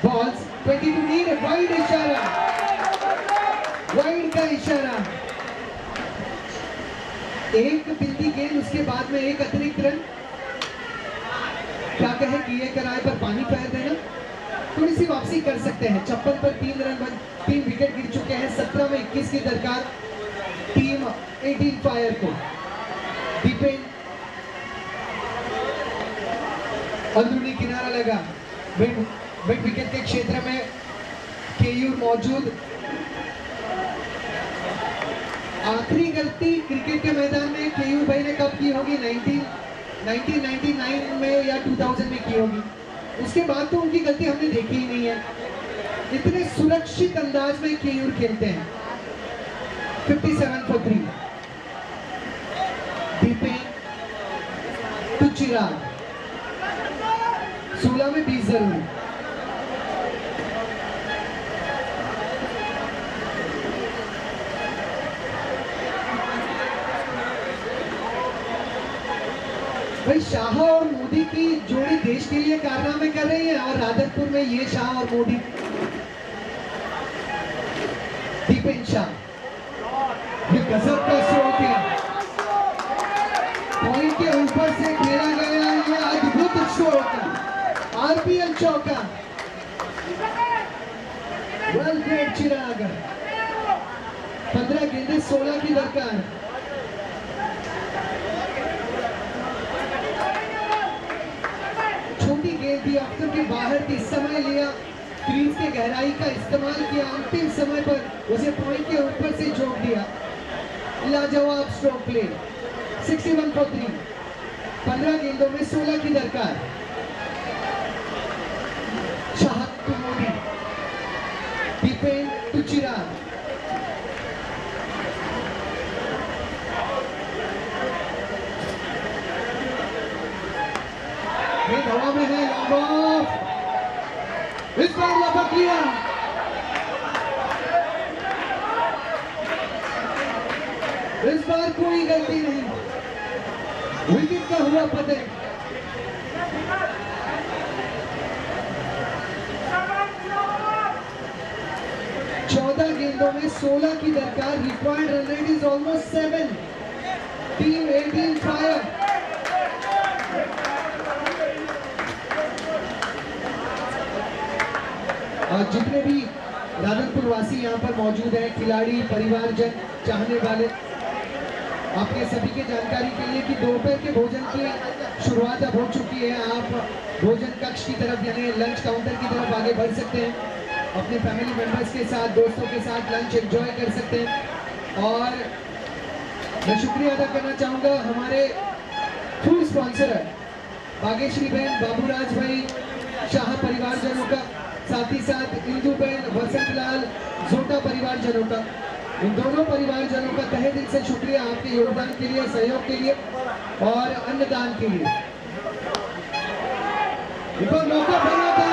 balls 22 नीड, वाइड इशारा, वाइड का इशारा। एक बिल्दी गेंद, उसके बाद में एक अतिरिक्त रन। क्या कहे कि ये कराए पर पानी पैर देना, थोड़ी सी वापसी कर सकते हैं। 56 पर 3 विकेट गिर चुके हैं, 17 में 21 की दरकार टीम 18 फायर को। दीपेन अंदरूनी किनारा लगा, मिड विकेट के क्षेत्र में केयूर मौजूद। आखिरी गलती क्रिकेट के मैदान में केयूर भाई ने कब की होगी? 1999 में या 2000 में की होगी। उसके बाद तो उनकी गलती हमने देखी ही नहीं है। इतने सुरक्षित अंदाज में केयूर खेलते हैं। 57 for 3। दीपेन टू चिराग, 16 में 20 जरूरी। भाई शाह और मोदी की जोड़ी देश के लिए कारनामे कर रही है, और राधनपुर में ये शाह और मोदी। दीपेन शाह, ये गजब का स्ट्रोक है, पॉइंट के ऊपर से खेला गया ये अद्भुत स्ट्रोक है, आरपीएल चौका। वेल प्लेड चिराग। 15 गेंदे 16 की दरकार। छोटी गेंद थी, ऑप्शन के बाहर थी, समय लिया, क्रीज के गहराई का इस्तेमाल किया, अंतिम समय पर उसे पॉइंट के ऊपर से जोड़ दिया। लाजवाब स्ट्रोक प्ले। 61 for 3। 15 गेंदों में 16 की दरकार। शाह टू मोदी, दीपेन टू चिराग। गेंद हवा में है, लॉन्ग ऑफ, इस बार लपक लिया। इस बार कोई गलती नहीं, विकेट का हुआ पतन। गेंदों में 16 की दरकार। Required run rate is almost 7। Team 18 fire. और जितने भी राधनपुर वासी यहाँ पर मौजूद हैं, खिलाड़ी, परिवारजन, चाहने वाले, आपके सभी के जानकारी के लिए कि दोपहर के भोजन की शुरुआत अब हो चुकी है। आप भोजन कक्ष की तरफ यानी लंच काउंटर की तरफ आगे बढ़ सकते हैं। अपने फैमिली मेंबर्स के साथ, दोस्तों के साथ लंच एंजॉय कर सकते हैं। और मैं शुक्रिया अदा करना चाहूँगा हमारे फुल स्पॉन्सर बागेश्वरी बहन, बाबूराज भाई, शाह परिवारजनों का, साथ ही साथ इंदू बहन, वसंतलाल, जोटा परिवारजनों का। इन दोनों परिवारजनों का तहे दिल से शुक्रिया आपके योगदान के लिए, सहयोग के लिए और अन्नदान के लिए। मौका बना था।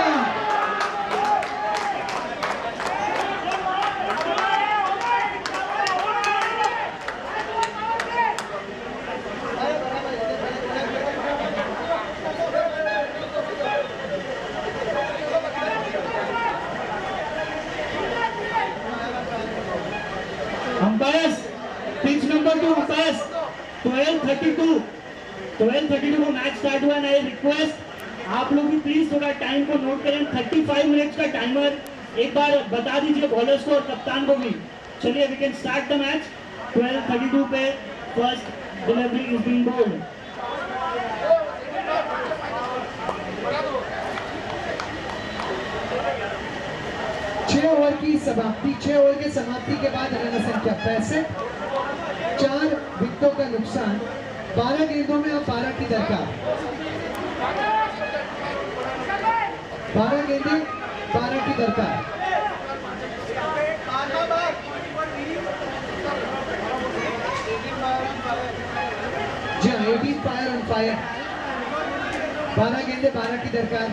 Umpires, pitch number 2, umpires, 12:32 को मैच स्टार्ट हुआ। आई रिक्वेस्ट आप लोग भी प्लीज थोड़ा टाइम को नोट करें। 35 मिनट्स का टाइमर एक बार बता दीजिए बॉलर्स को और कप्तान को भी। चलिए we can start the match. 12:32 पे first delivery is being bowled. Over की समाप्ति, 6 ओवर के समाप्ति के बाद रन संख्या 65, 4 विकेटों का नुकसान। 12 गेंदों में अब 12 की दरकार। 12 गेंदें, 12 की दरकार। जी हाँ, 18 फायर ऑन फायर। 12 गेंदें, 12 की दरकार।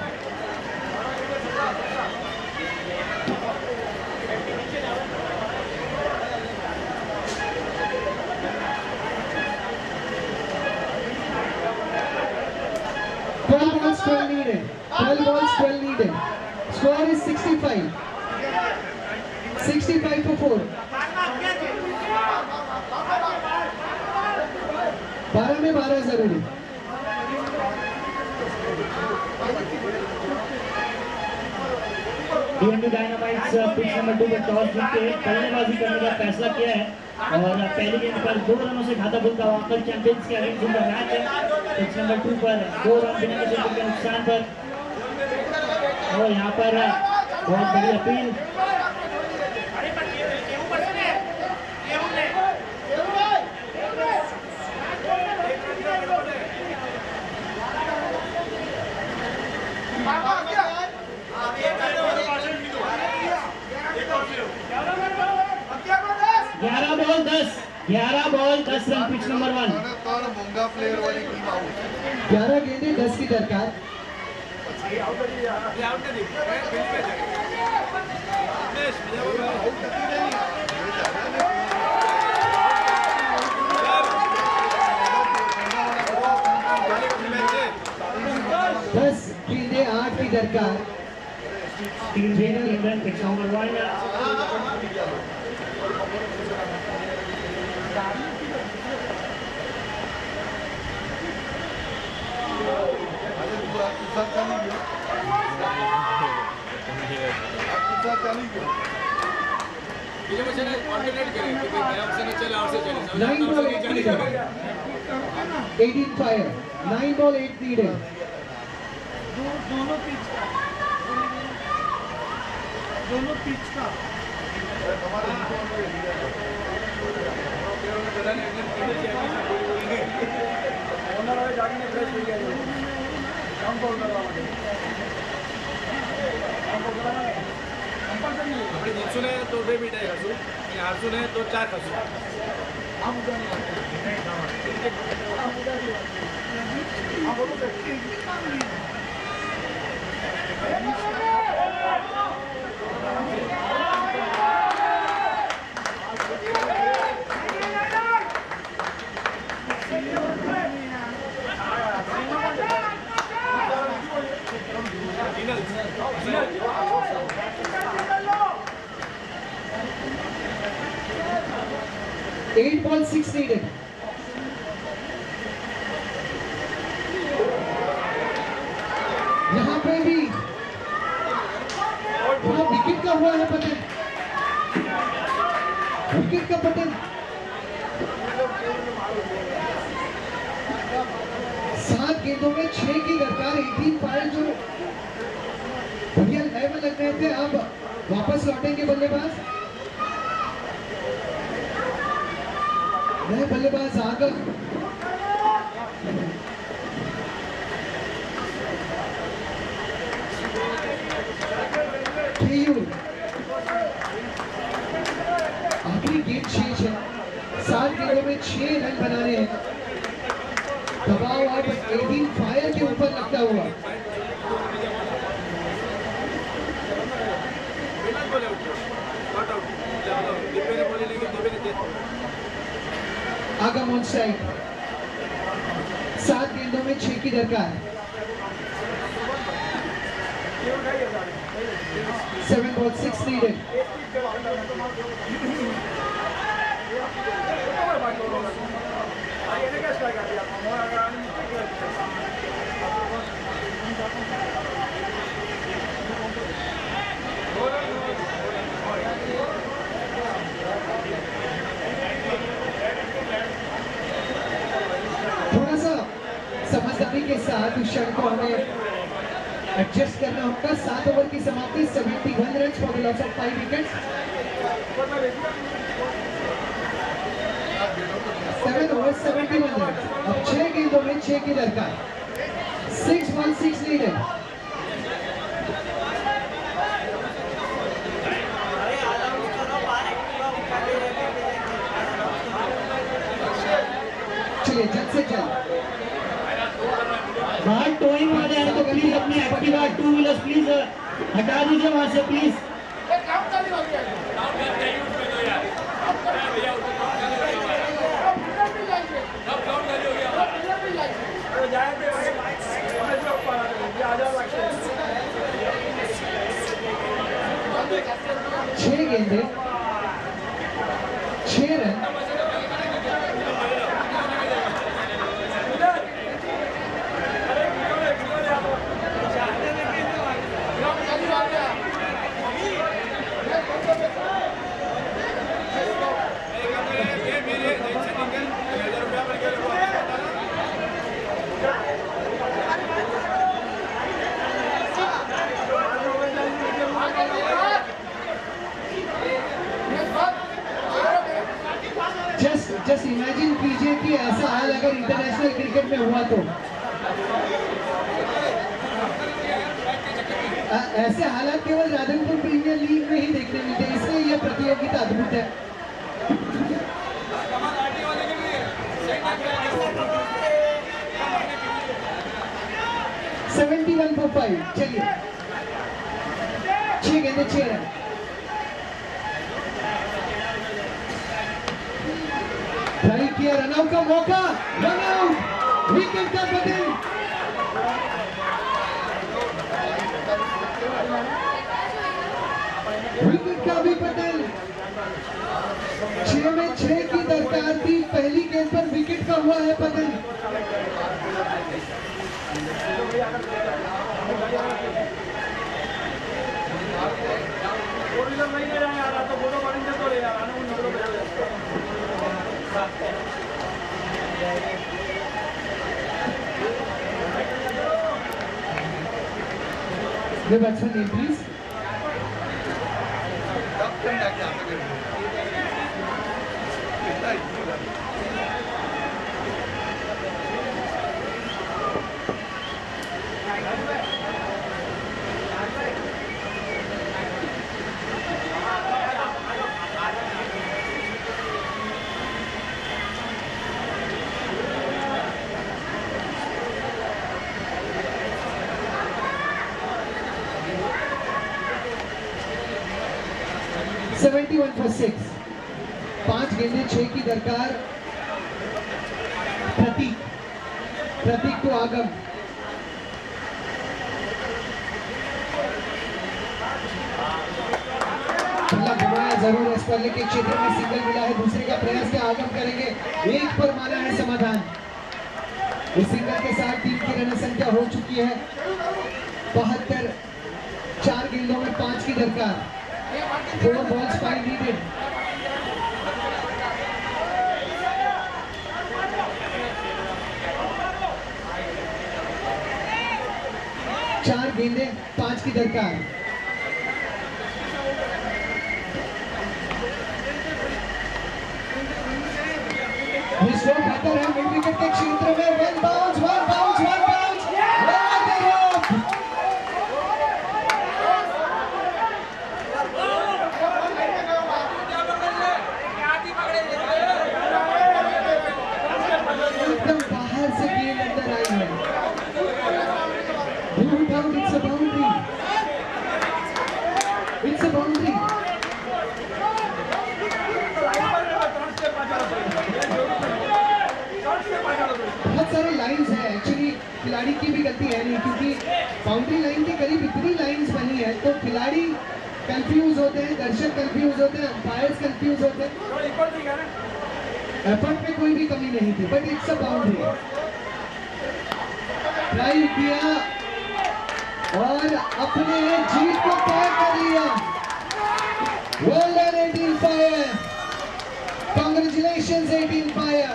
balls 12 needed. 12 balls 12 needed. Score is 65. 65 for 4. 12 में 12 जरूरी। डीएनडी डायनामाइट्स पिच नंबर 2 पर टॉस जीत के बल्लेबाजी करने का फैसला किया है और पहली गेंद पर 2 रनों से खाता बुल का वाकर चैंपियंस के अगेंस्ट उनका मैच है। पिच नंबर 2 पर 2 रन बिना किसी विकेट के नुकसान पर। और यहाँ पर बहुत बड़ी अपील। ग्यारह बॉल 10 रन। Pitch number 1। 11 गेंदें 10 की दरकार। दस गेंदें 8 की दरकार। 3 run. Pitch number 1। Nine ball 8 needed. 18 fire. 9 ball 8 needed. दोनों पिच का આપણે જીતશું ને તો 2 મિનિટ ખાશું અને હારશું ને તો 4 ખાશું. 8 ball 6 needed. यहाँ पे भी विकेट का हुआ है पतन, विकेट का पतन। 7 गेंदों में 6 की दरकार, 18 फायर जो बढ़िया लय में लग रहे थे, अब वापस लौटेंगे बल्लेबाज। नए बल्लेबाज आगम, आखिरी गेंद शेष है, 7 गेंदों में 6 रन बनाने हैं। दबाव अब 18 फायर के ऊपर लगता हुआ। आगम ऑन स्ट्राइक, 7 गेंदों में 6 की दरकार। 7 ball 6 needed. थोड़ा सा समझदारी के साथ उस क्षण को हमें एडजस्ट करना होगा। 7 ओवर की समाप्ति, 71 run for the loss of 5 wickets. 7 over 71 run. अब 6 गेंदों में 6 की दरकार। 6 ball 6 needed. चलिए जल्द से जल्द बाहर टोइंग वाले हैं तो प्लीज अपने एक्टिवा 2 व्हीलर्स प्लीज हटा दीजिए वहां से प्लीज। छह गेंदे 6 रन। जस्ट इमेजिन कीजिए कि ऐसा हाल अगर इंटरनेशनल क्रिकेट में हुआ तो ऐसे हालात केवल राधनपुर प्रीमियर लीग में ही देखने मिलते हैं, इसलिए यह प्रतियोगिता अद्भुत है। $71 for 5। चलिए 6 गेंदे 6 रन। ट्राई किया, रनआउट का मौका, रनआउट, विकेट का बदल। विकेट का भी बदल। 6 में 6 की दरकार थी, पहली गेंद पर विकेट का हुआ है बदल। The batsman name please. $71 for 6। 5 गेंदे 6 की दरकार। प्रतीक को आगम। बल्ला घुमाया जरूर है, स्पर्लिंग के क्षेत्र में सिंगल मिला है, दूसरे का प्रयास का आगम करेंगे, एक पर माना है समाधान। इस सिंगल के साथ टीम की रन संख्या हो चुकी है 72, 4 गेंदों में 5 की दरकार, 4 balls 5 needed। चार गेंदे 5 की दरकार। स्ट्रोक बेहतर है मिड विकेट के क्षेत्र में, वन बाउंस एकदम बाहर से गेंद अंदर आई है। It's a boundary. It's a boundary. बहुत सारे लाइंस हैं, एक्चुअली खिलाड़ी की भी गलती है नहीं, क्योंकि बाउंड्री लाइन के करीब इतनी लाइंस बनी है तो खिलाड़ी कंफ्यूज होते हैं, दर्शक कंफ्यूज होते हैं, अंपायर्स कंफ्यूज होते हैं। एफर्ट में कोई भी कमी नहीं थी, but it's a boundary. Try किया और अपने जीत को तय कर लिया। Well done 18 Fire. Congratulations 18 Fire.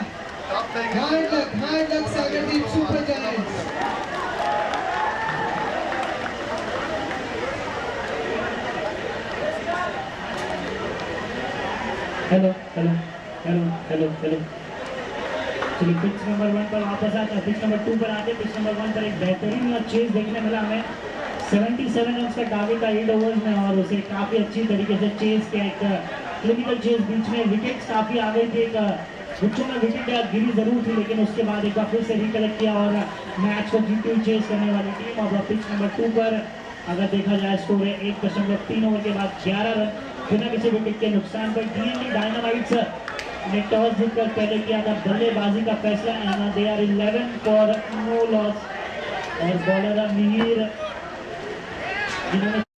Hard luck Sagardeep Super Giants. Hello चलिए पिच नंबर 1 पर वापस आते हैं, पिच नंबर 2 पर आते हैं। पिच नंबर 1 पर एक बेहतरीन चेज देखने मिला हमें 77 रन का टारगेट था 8 ओवर्स में, और उसे काफ़ी अच्छी तरीके से चेज किया, एक क्लिनिकल चेज, बीच में विकेट्स काफ़ी आ गई थी, एक गुच्छों में विकेट गिरी जरूर थी, लेकिन उसके बाद एक बार फिर से रिकलेक्ट किया और मैच को जीतती हुई चेज करने वाली टीम। और पिच नंबर 2 पर अगर देखा जाए स्कोर है 1.3 ओवर के बाद 11 रन बिना किसी विकेट के नुकसान पर। डीएनडी डायनामाइट्स ने टॉस जीतकर पहले किया था बल्लेबाजी का फैसला, and they are 11 for no loss. और बॉलर मिहिर जिन्होंने